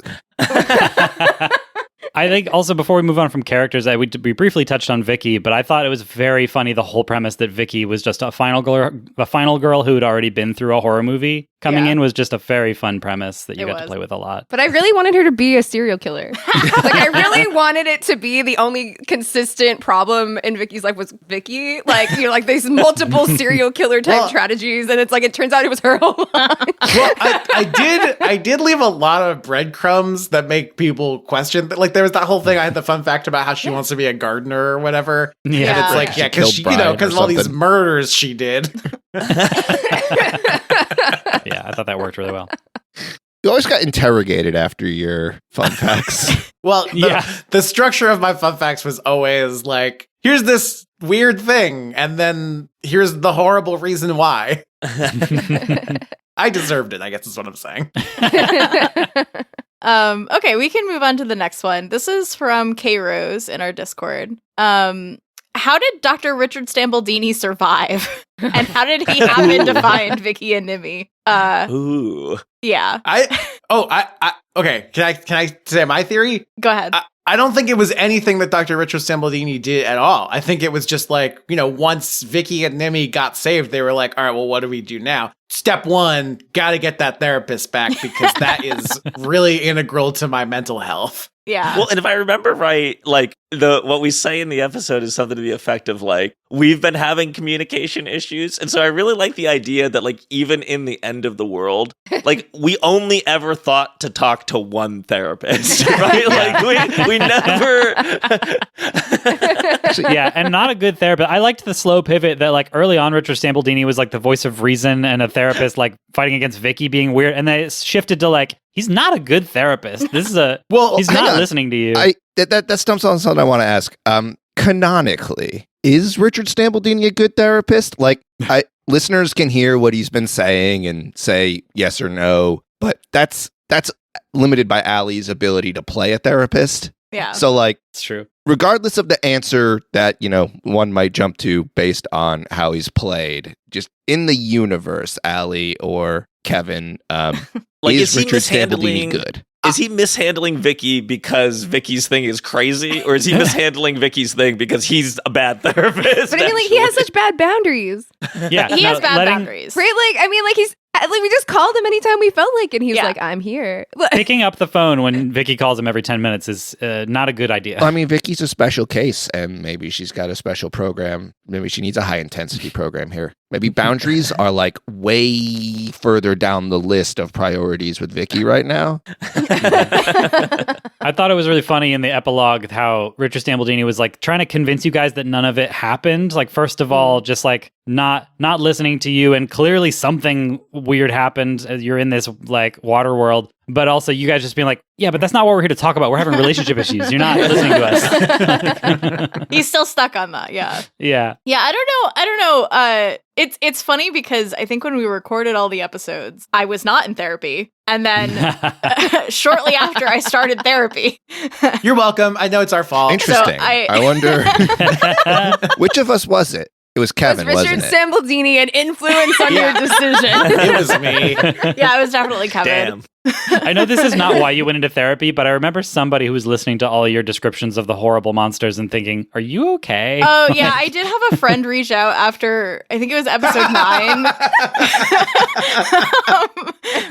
I think also before we move on from characters, we briefly touched on Vicky, but I thought it was very funny the whole premise that Vicky was just a final girl who had already been through a horror movie. Coming in was just a very fun premise that you got to play with a lot. But I really wanted her to be a serial killer. Like, I really wanted it to be the only consistent problem in Vicky's life was Vicky. Like, you know, like these multiple serial killer type strategies, and it's like it turns out it was her whole life. Well, I did leave a lot of breadcrumbs that make people question. Like, there was that whole thing. I had the fun fact about how she wants to be a gardener or whatever. Yeah. And it's like, She because killed Brian because or of all these something. murders she did. Yeah, I thought that worked really well. You always got interrogated after your fun facts. Well, Yeah. the structure of my fun facts was always like, here's this weird thing, and then here's the horrible reason why. I deserved it, I guess is what I'm saying. Okay, we can move on to the next one. This is from K Rose in our Discord. How did Dr. Richard Stambaldini survive? And how did he happen to find Vicky and Nimmy? Ooh. Yeah, Okay, can I say my theory? go ahead. I don't think it was anything that Dr. Richard Stambaldini did at all. I think it was just like, once Vicky and Nimmy got saved, they were like, all right, well, what do we do now? Step one, got to get that therapist back because that is really integral to my mental health. Yeah. Well, and if I remember right, like what we say in the episode is something to the effect of like, we've been having communication issues. And so I really like the idea that like, even in the end of the world, like we only ever thought to talk to one therapist, right? Like we never. Yeah, and not a good therapist. I liked the slow pivot that like early on Richard Stambaldini was like the voice of reason and a therapist like fighting against Vicky being weird, and then it shifted to like he's not a good therapist. This is he's not listening to you. That stumps on something I want to ask. Canonically, is Richard Stambaldini a good therapist? Like, listeners can hear what he's been saying and say yes or no, but that's limited by Alie's ability to play a therapist. Yeah. So, like, It's true. regardless of the answer that, one might jump to based on how he's played, just in the universe, Alie or Kevin, Like, is is he Richard Stambaldini mishandling- good? Is he mishandling Vicky because Vicky's thing is crazy, or is he mishandling Vicky's thing because he's a bad therapist? But I mean, like, he has such bad boundaries. Yeah, he has bad boundaries. Right? Like, I mean, like, we just called him anytime we felt like it, and he's like, I'm here. Picking up the phone when Vicky calls him every 10 minutes is not a good idea. I mean, Vicky's a special case, and maybe she's got a special program. Maybe she needs a high-intensity program here. Maybe boundaries are, like, way further down the list of priorities with Vicky right now. I thought it was really funny in the epilogue how Richard Stambaldini was like trying to convince you guys that none of it happened. Like, first of all, just like not listening to you, and clearly something weird happened as you're in this like water world. But also you guys just being like, yeah, but that's not what we're here to talk about. We're having relationship issues. You're not listening to us. He's still stuck on that. Yeah. Yeah. Yeah, I don't know. It's funny because I think when we recorded all the episodes, I was not in therapy. And then shortly after I started therapy. You're welcome. I know it's our fault. Interesting. So I wonder which of us was it? It was Kevin, Was Richard wasn't it? Stambaldini an influence on Yeah. your decision? It was me. Yeah, it was definitely Kevin. Damn. I know this is not why you went into therapy, but I remember somebody who was listening to all your descriptions of the horrible monsters and thinking, are you okay? Oh yeah, I did have a friend reach out after I think it was episode 9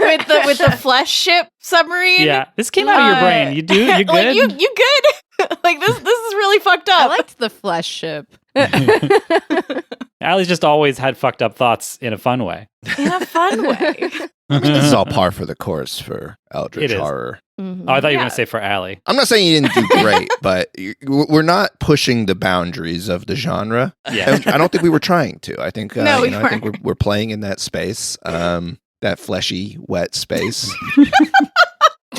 with the flesh ship submarine. Yeah, this came out of your brain. You do? You good? Like, you good? Like this is really fucked up. I liked the flesh ship. Allie's just always had fucked up thoughts in a fun way. in a fun way. I mean, this is all par for the course for Eldritch It is. Horror. Mhm. Oh, I thought you were Yeah. going to say for Alie. I'm not saying you didn't do great, but we're not pushing the boundaries of the genre. Yeah. And I don't think we were trying to. I think No, we I think weren't. we're playing in that space, that fleshy, wet space.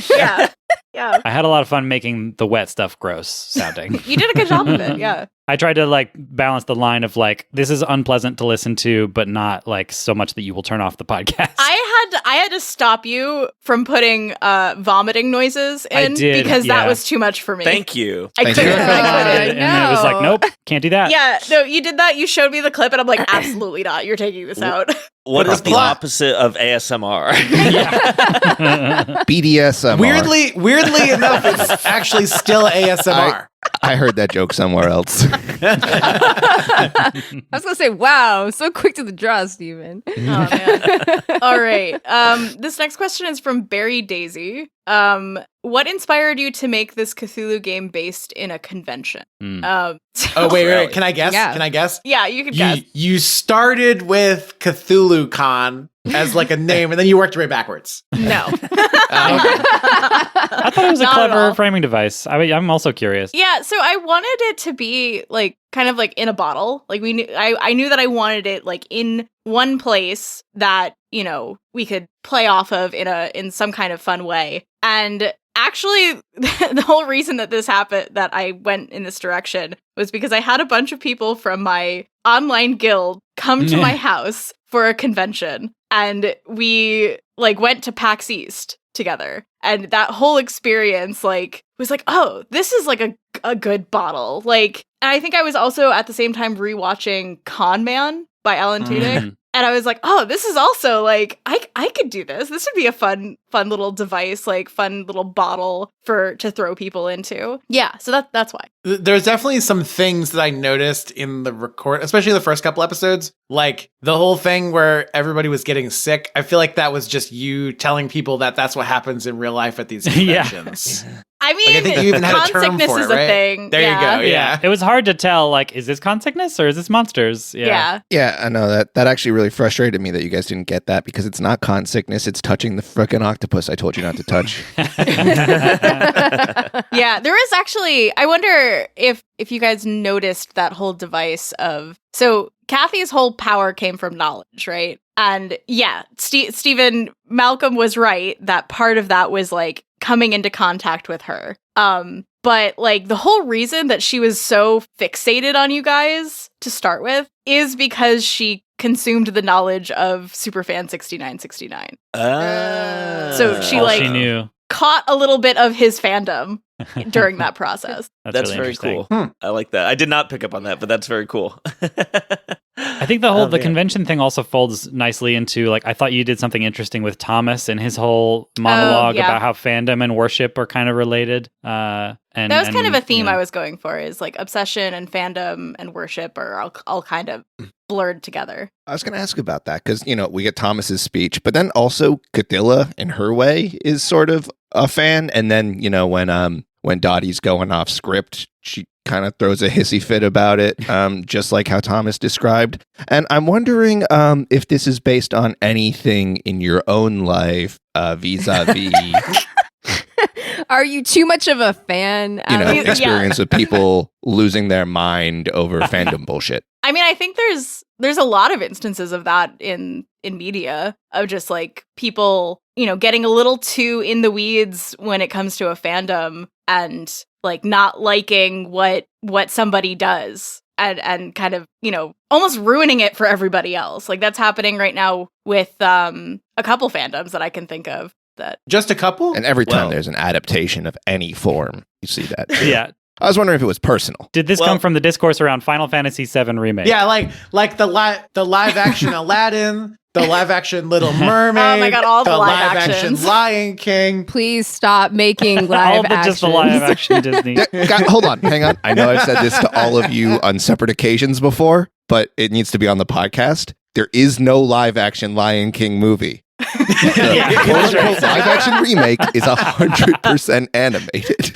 Yeah. Yeah. I had a lot of fun making the wet stuff gross sounding. You did a good job of it. Yeah. I tried to like balance the line of like, this is unpleasant to listen to, but not like so much that you will turn off the podcast. I had to stop you from putting vomiting noises in did, because that yeah. was too much for me. Thank you. I Thank couldn't. you. I couldn't. And it was like, nope, can't do that. Yeah, no, you did that. You showed me the clip, and I'm like, absolutely not. You're taking this out. What is the plot. opposite of ASMR? BDSM. Weirdly enough, it's actually still ASMR. I heard that joke somewhere else. I was gonna say, wow, so quick to the draw, Steven. Oh man. All right. This next question is from Barry Daisy. What inspired you to make this Cthulhu game based in a convention? Oh wait. Can I guess? Yeah. Can I guess? Yeah, you could guess. You started with Cthulhu-Con as like a name, and then you worked your way backwards. No. I thought it was a Not at clever all. framing device. I'm also curious. Yeah, so I wanted it to be like kind of like in a bottle. Like I knew that I wanted it like in one place that, you know, we could play off of in some kind of fun way. And actually the whole reason that this happened, that I went in this direction, was because I had a bunch of people from my online guild come to my house for a convention, and we like went to PAX East together. And that whole experience like was like, oh, this is like a good bottle. Like, and I think I was also at the same time rewatching Con Man by Alan Tudyk. And I was like, oh, this is also like, I could do this. This would be a fun little device, like fun little bottle to throw people into. Yeah, so that's why. There's definitely some things that I noticed in the record, especially the first couple episodes, like the whole thing where everybody was getting sick. I feel like that was just you telling people that that's what happens in real life at these conventions. I mean, I think you even had a con term sickness for it, is right? a thing. There you go. Yeah. It was hard to tell, like, is this con sickness or is this monsters? Yeah. Yeah, I know that actually really frustrated me that you guys didn't get that, because it's not con sickness, it's touching the frickin' octopus I told you not to touch. Yeah, there is actually, I wonder if you guys noticed that whole device of, so Kathy's whole power came from knowledge, right? And yeah, Stephen, Malcolm was right that part of that was like coming into contact with her. But like the whole reason that she was so fixated on you guys to start with is because she consumed the knowledge of Superfan 6969. So she All like she knew. caught a little bit of his fandom during that process. That's really very interesting. cool. I like that. I did not pick up on that, but that's very cool. I think the whole the man. convention thing also folds nicely into, like, I thought you did something interesting with Thomas and his whole monologue yeah. about how fandom and worship are kind of related. And That was kind of a theme you know. I was going for, is like obsession and fandom and worship are all kind of blurred together. I was going to ask about that because, you know, we get Thomas's speech, but then also Cthulhu, in her way, is sort of a fan. And then, you know, when Dottie's going off script, she kind of throws a hissy fit about it, just like how Thomas described. And I'm wondering if this is based on anything in your own life vis-a-vis, Are you too much of a fan? you know, Alie? experience of people losing their mind over fandom bullshit. I mean, I think there's a lot of instances of that in media, of just like people, you know, getting a little too in the weeds when it comes to a fandom and like not liking what somebody does and kind of, you know, almost ruining it for everybody else. Like that's happening right now with a couple fandoms that I can think of. That Just a couple? And every time Well- there's an adaptation of any form, you see that. Yeah. I was wondering if it was personal. Did this Well- come from the discourse around Final Fantasy VII Remake? Yeah, like the live action Aladdin, the live action Little Mermaid. Oh my God, all the live action actions. Lion King. Please stop making All live the, just the actions. live action Disney. Hold on, hang on. I know I've said this to all of you on separate occasions before, but it needs to be on the podcast. There is no live action Lion King movie. Yeah, that's right. Live action remake is 100% animated.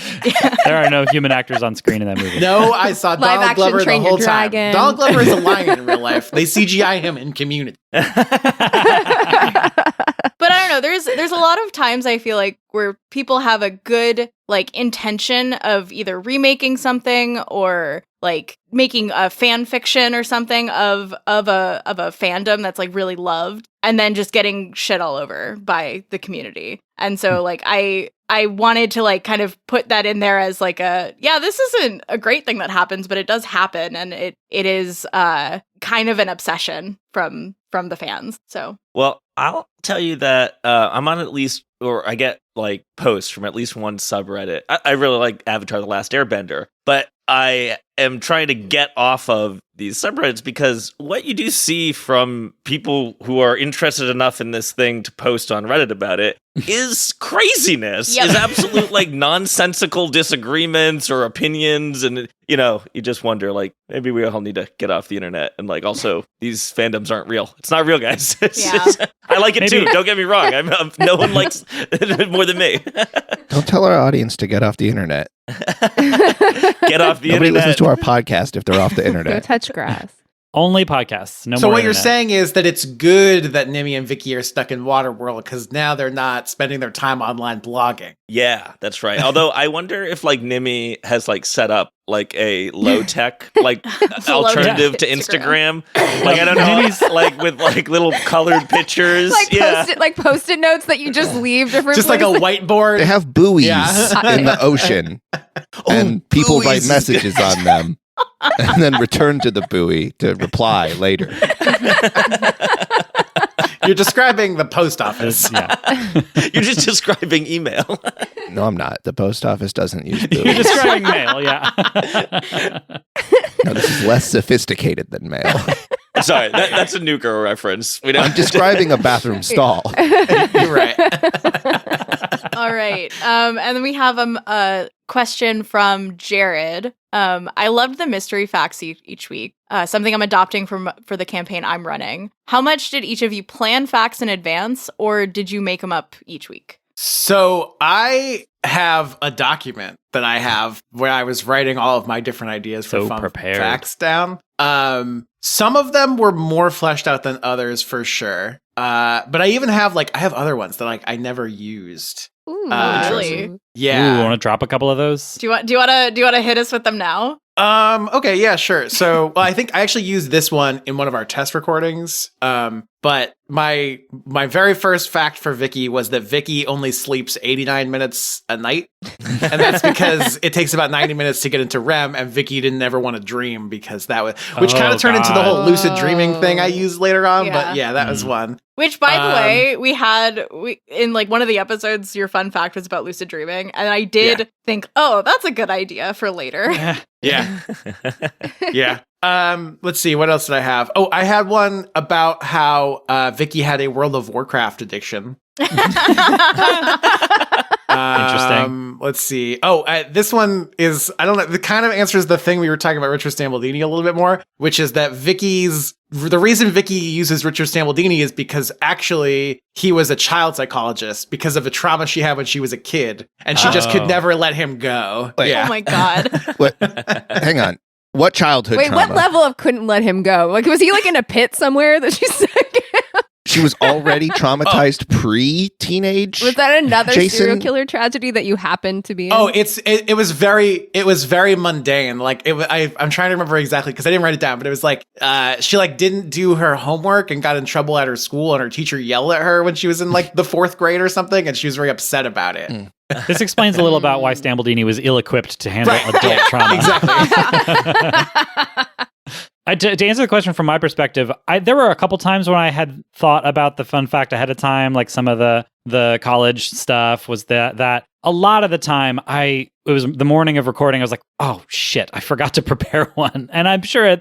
There are no human actors on screen in that movie. No, I saw Donald action Glover the Train Your whole time. Dragon. Donald Glover is a lion in real life. They CGI him in Community. But I don't know, there's a lot of times I feel like where people have a good like intention of either remaking something or like making a fan fiction or something of a fandom that's like really loved, and then just getting shit all over by the community. And so like I I wanted to like kind of put that in there as like this isn't a great thing that happens, but it does happen, and it is kind of an obsession from the fans. So Well, I'll tell you that I'm on at least, or I get like posts from at least one subreddit. I really like Avatar: The Last Airbender, but I am trying to get off of these subreddits because what you do see from people who are interested enough in this thing to post on Reddit about it is craziness, Yep. is absolute like nonsensical disagreements or opinions. And, you know, you just wonder like, maybe we all need to get off the internet. And like, also these fandoms aren't real. It's not real, guys. I like it too. Don't get me wrong. No one likes it more than me. Don't tell our audience to get off the internet. Get off the Nobody internet. listens to our podcast if they're off the Go internet. touch grass. Only podcasts. No So more what you're internet. saying is that it's good that Nimi and Vicky are stuck in Waterworld because now they're not spending their time online blogging. Yeah, that's right. Although I wonder if like Nimi has like set up like a low tech like alternative to Instagram. Like I don't know, like with like little colored pictures. Like post-it notes that you just leave different Just like a whiteboard. They have buoys Yeah. in the ocean, and people buoys write is messages on them, and then return to the buoy to reply later. You're describing the post office. Yeah. You're just describing email. No, I'm not. The post office doesn't use You're buoys. describing mail, yeah. No, this is less sophisticated than mail. Sorry, that's a Nuka reference. We don't. I'm describing a bathroom stall. You're right. all right. And then we have a question from Jared. I loved the mystery facts each week. Something I'm adopting for the campaign I'm running. How much did each of you plan facts in advance, or did you make them up each week? So I have a document that I have where I was writing all of my different ideas for So fun prepared. facts down. Some of them were more fleshed out than others for sure. But I even have I have other ones that I never used. Ooh, really? Yeah. Ooh, want to drop a couple of those? Do you want to hit us with them now? Okay, yeah, sure. So, I think I actually used this one in one of our test recordings. But my very first fact for Vicky was that Vicky only sleeps 89 minutes a night. And that's because it takes about 90 minutes to get into REM, and Vicky didn't ever want to dream because which kind of turned into the whole lucid dreaming thing I used later on. Yeah. But yeah, that was one. Which, by the way, we in one of the episodes, your fun fact was about lucid dreaming, and I did think, oh, that's a good idea for later. Yeah. Yeah. Let's see. What else did I have? Oh, I had one about how Vicky had a World of Warcraft addiction. Interesting. Let's see. Oh, this one is, I don't know, it kind of answers the thing we were talking about Richard Stambaldini a little bit more, which is that the reason Vicky uses Richard Stambaldini is because actually he was a child psychologist because of a trauma she had when she was a kid, and she just could never let him go. Wait. Yeah. Oh my god. What? Hang on. What childhood Wait, trauma? what level of couldn't let him go? Like, was he in a pit somewhere that she stuck in? She was already traumatized pre-teenage. Was that another Jason? serial killer tragedy that you happened to be in? Oh, it was very mundane. I'm trying to remember exactly because I didn't write it down, but it was she didn't do her homework and got in trouble at her school, and her teacher yelled at her when she was in the fourth grade or something, and she was very upset about it. This explains a little about why Stambaldini was ill-equipped to handle Right. adult trauma. Exactly. To answer the question from my perspective, there were a couple times when I had thought about the fun fact ahead of time, like some of the college stuff was that a lot of the time it was the morning of recording. I was like, oh shit, I forgot to prepare one. And I'm sure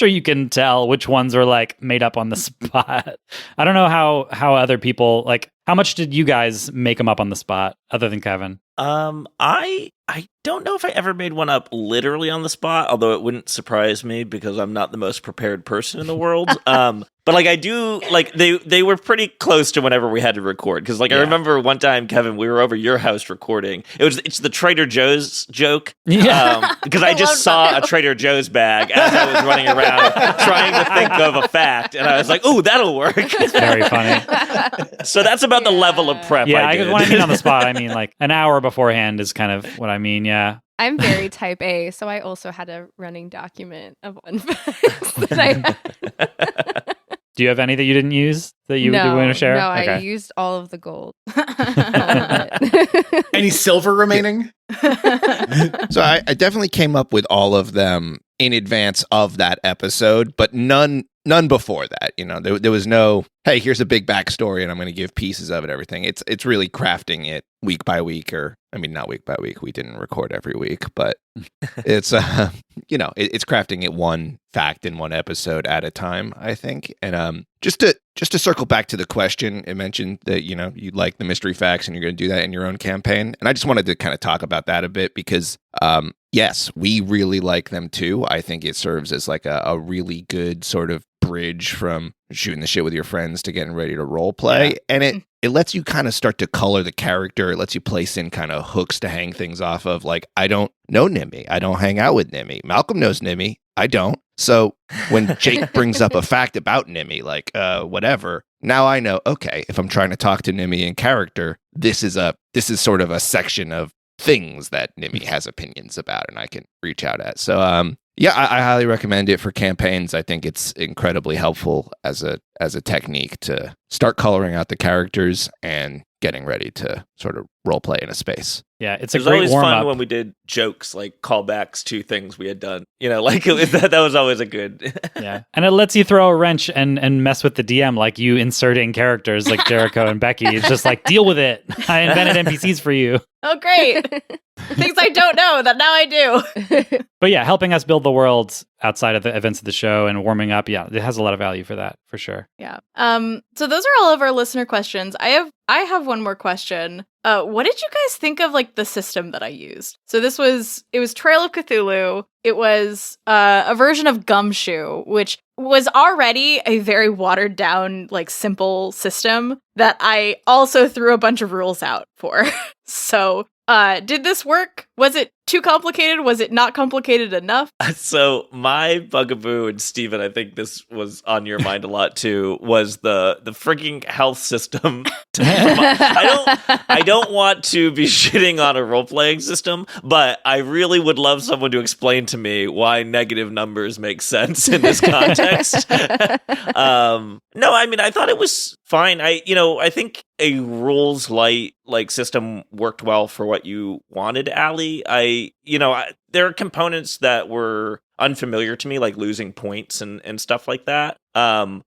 you can tell which ones are made up on the spot. I don't know how other people, how much did you guys make them up on the spot other than Kevin? I don't know if I ever made one up literally on the spot, although it wouldn't surprise me because I'm not the most prepared person in the world. But I do they were pretty close to whenever we had to record because I remember one time, Kevin, we were over your house recording. It's the Trader Joe's joke. Yeah. Because I just saw a Trader Joe's bag as I was running around trying to think of a fact, and I was like, "Ooh, that'll work." It's very funny. So that's about the level of prep. Yeah, I did. when I mean on the spot, I mean an hour beforehand is kind of what I mean. Yeah. I'm very type A, so I also had a running document of fun facts that I had. Do you have any that you didn't use that you want to share? No, I used all of the gold. All of it. Any silver remaining? So I definitely came up with all of them in advance of that episode, but none before that. You know, there was no, hey, here's a big backstory and I'm going to give pieces of it, everything. It's really crafting it week by week, or I mean, not week by week. We didn't record every week, but it's it's crafting it one fact in one episode at a time, I think. And just to circle back to the question, it mentioned that you like the mystery facts and you're going to do that in your own campaign, and I just wanted to kind of talk about that a bit because yes, we really like them too. I think it serves as like a really good sort of bridge from shooting the shit with your friends to getting ready to role play. Yeah. And it lets you kind of start to color the character. It lets you place in kind of hooks to hang things off of. Like, I don't know Nimmy. I don't hang out with Nimmy. Malcolm knows Nimmy. I don't. So when Jake brings up a fact about Nimmy, like whatever, now I know, okay, if I'm trying to talk to Nimmy in character, this is sort of a section of things that Nimmy has opinions about and I can reach out at. So yeah, I highly recommend it for campaigns. I think it's incredibly helpful as a technique to start coloring out the characters and getting ready to sort of role play in a space. Yeah, it's a great warm-up. It was always fun when we did jokes, like callbacks to things we had done. Like that was always a good... Yeah, and it lets you throw a wrench and mess with the DM, like you inserting characters like Jericho and Becky. It's just like, deal with it. I invented NPCs for you. Oh, great. Things I don't know that now I do. But yeah, helping us build the world outside of the events of the show and warming up, yeah, it has a lot of value for that, for sure. Yeah. So those are all of our listener questions. I have one more question. What did you guys think of like the system that I used? So it was Trail of Cthulhu. It was a version of Gumshoe, which was already a very watered down, like simple system that I also threw a bunch of rules out for. So did this work? Was it too complicated? Was it not complicated enough? So my bugaboo, and Steven, I think this was on your mind a lot too, was the freaking health system. I don't want to be shitting on a role-playing system, but I really would love someone to explain to me why negative numbers make sense in this context. No, I mean, I thought it was fine. I think a rules light like system worked well for what you wanted, Alie. There are components that were unfamiliar to me, like losing points and stuff like that. But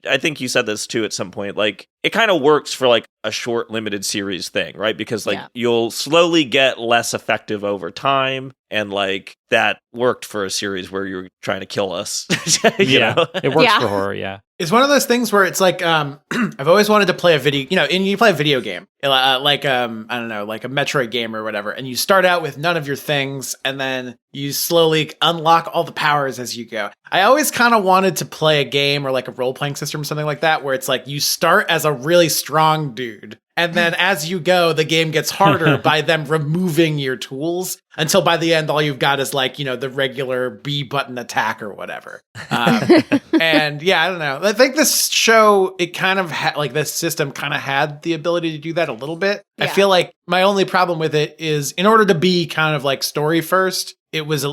I think you said this too at some point, like it kind of works for like a short limited series thing, right? Because like you'll slowly get less effective over time. And like that worked for a series where you're trying to kill us. It works for horror. Yeah. It's one of those things where it's like, I've always wanted to play a video, and you play a video game, like, I don't know, like a Metroid game or whatever. And you start out with none of your things and then you slowly unlock all the powers as you go. I always kind of wanted to play a game or like a role-playing system or something like that, where it's like you start as a really strong dude. And then as you go, the game gets harder by them removing your tools until by the end, all you've got is like, the regular B button attack or whatever. And yeah, I don't know. I think this show, it kind of like this system kind of had the ability to do that a little bit. Yeah. I feel like my only problem with it is in order to be kind of like story first, it was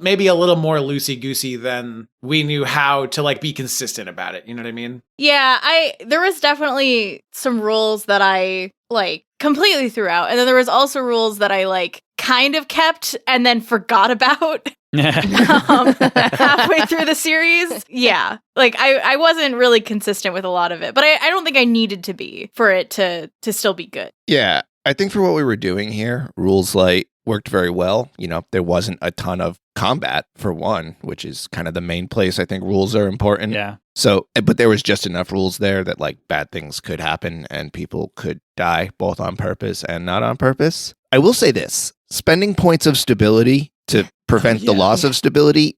maybe a little more loosey-goosey than we knew how to like be consistent about it. You know what I mean? Yeah, there was definitely some rules that I like completely threw out. And then there was also rules that I like kind of kept and then forgot about halfway through the series. Yeah, like I wasn't really consistent with a lot of it, but I don't think I needed to be for it to still be good. Yeah, I think for what we were doing here, Rules Light worked very well. There wasn't a ton of combat for one, which is kind of the main place I think rules are important. Yeah. So, but there was just enough rules there that like bad things could happen and people could die both on purpose and not on purpose. I will say this, spending points of stability to prevent the loss of stability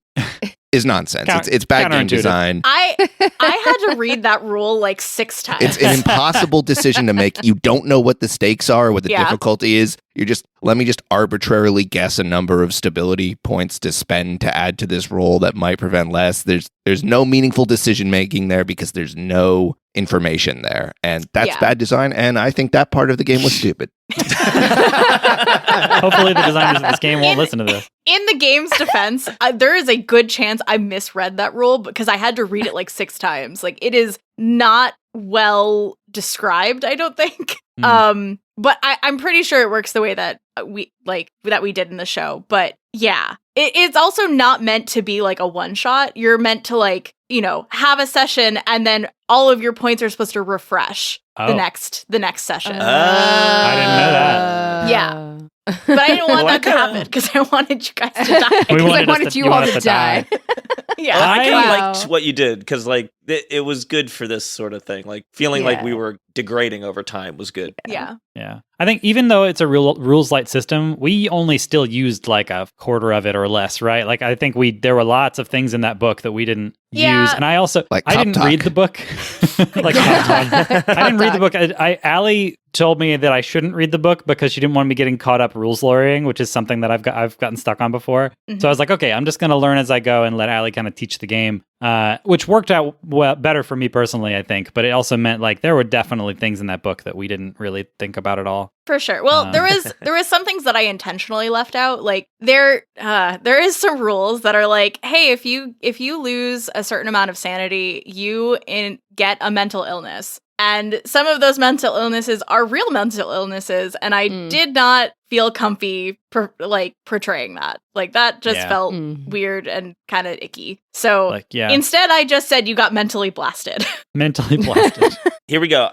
is nonsense. It's bad game design. I had to read that rule like 6 times. It's an impossible decision to make. You don't know what the stakes are, what the difficulty is. Let me just arbitrarily guess a number of stability points to spend to add to this roll that might prevent less. There's no meaningful decision making there because there's no information there. And that's Yeah. bad design. And I think that part of the game was stupid. Hopefully the designers of this game won't listen to this. In the game's defense, there is a good chance I misread that rule because I had to read it like 6 times. Like, it is not well described, I don't think. But I'm pretty sure it works the way that we did in the show. But yeah, it's also not meant to be like a one shot. You're meant to like, you know, have a session and then all of your points are supposed to refresh the next session. I didn't know that. Yeah. But I didn't want that to happen because I wanted you guys to die. We Because I us wanted you all to die. Yeah. I kind of Wow. liked what you did because, like, it was good for this sort of thing. Like, feeling like we were degrading over time was good. Yeah. Yeah. I think even though it's a rules light system, we only still used like a quarter of it or less, right? Like, I think there were lots of things in that book that we didn't use. And I also, Like I Cop didn't Talk. read the book. Like, Cop Talk. I didn't read the book. Alie told me that I shouldn't read the book because she didn't want me getting caught up rules lawyering, which is something that I've gotten stuck on before. So I was like, okay, I'm just going to learn as I go and let Alie kind of teach the game, which worked out better for me personally, I think. But it also meant like there were definitely things in that book that we didn't really think about at all. For sure. Well, there was some things that I intentionally left out. Like there is some rules that are like, hey, if you lose a certain amount of sanity, you get a mental illness. And some of those mental illnesses are real mental illnesses, and I did not feel comfy portraying that. Like, that just felt weird and kind of icky. So instead, I just said you got mentally blasted. Mentally blasted. Here we go.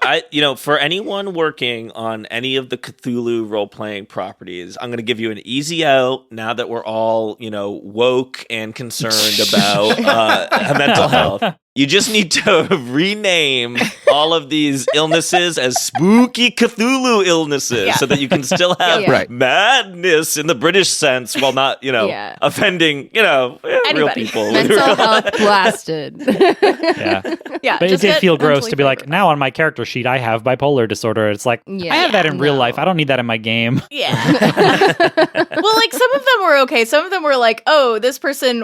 For anyone working on any of the Cthulhu role-playing properties, I'm going to give you an easy out now that we're all, woke and concerned about mental health. You just need to rename all of these illnesses as spooky Cthulhu illnesses so that you can still have madness in the British sense while not, offending, real people. Mental health blasted. Yeah. But it did feel gross to be like, favorable. now on my character sheet, I have bipolar disorder. It's like, I have that in real life. I don't need that in my game. Yeah. Well, like, some of them were okay. Some of them were like, oh, this person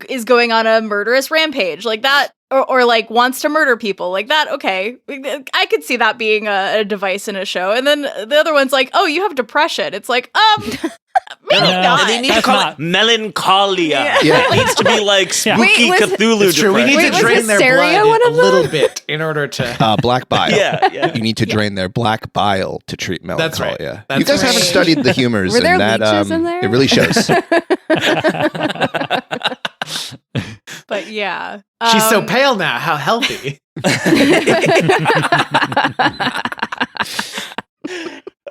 is going on a murderous rampage. Like that. Or like wants to murder people like that. Okay, I could see that being a device in a show. And then the other one's like, oh, you have depression. It's like, maybe not. They need to call it melancholia. Yeah. It needs to be like spooky Wait, was- Cthulhu. It's true. We need depression. to drain their hysteria blood one a of them? little bit in order to. Black bile. Yeah. You need to drain their black bile to treat melancholia. That's right. You That's guys haven't right. studied the humors Were there in that. leeches in there? It really shows. But yeah. She's so pale now. How healthy.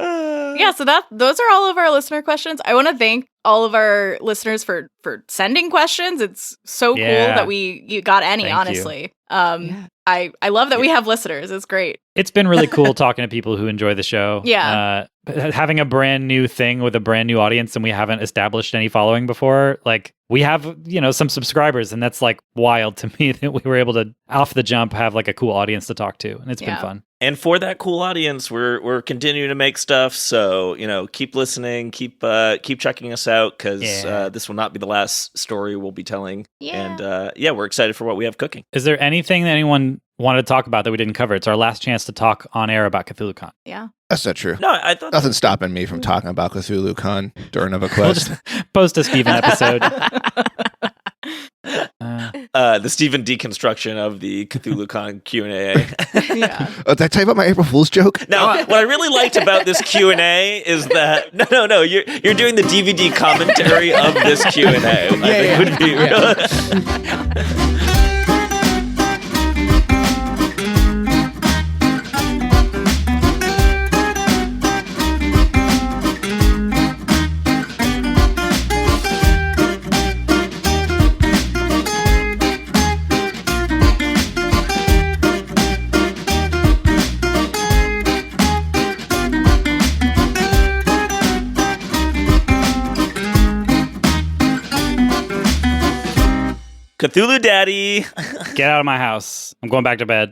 Yeah, so those are all of our listener questions. I want to thank all of our listeners for sending questions. It's so cool that you got any, Thank honestly. I love that we have listeners. It's great. It's been really cool talking to people who enjoy the show. Yeah. Having a brand new thing with a brand new audience and we haven't established any following before. Like, we have, some subscribers, and that's like wild to me that we were able to, off the jump, have like a cool audience to talk to. And it's been fun. And for that cool audience, we're continuing to make stuff. So, keep listening, keep checking us out, because this will not be the last story we'll be telling. Yeah. And we're excited for what we have cooking. Is there anything that anyone wanted to talk about that we didn't cover? It's our last chance to talk on air about Cthulhu-Con. Yeah. That's not true. No, I thought Nothing's stopping me from talking about Cthulhu-Con during a We'll quest. just post a Steven episode. the Stephen deconstruction of the Cthulhu-Con Q&A. Yeah. Did I tell you about my April Fool's joke? Now, what I really liked about this Q&A is that no, you're doing the DVD commentary of this Q&A. I think would be Cthulhu Daddy. Get out of my house. I'm going back to bed.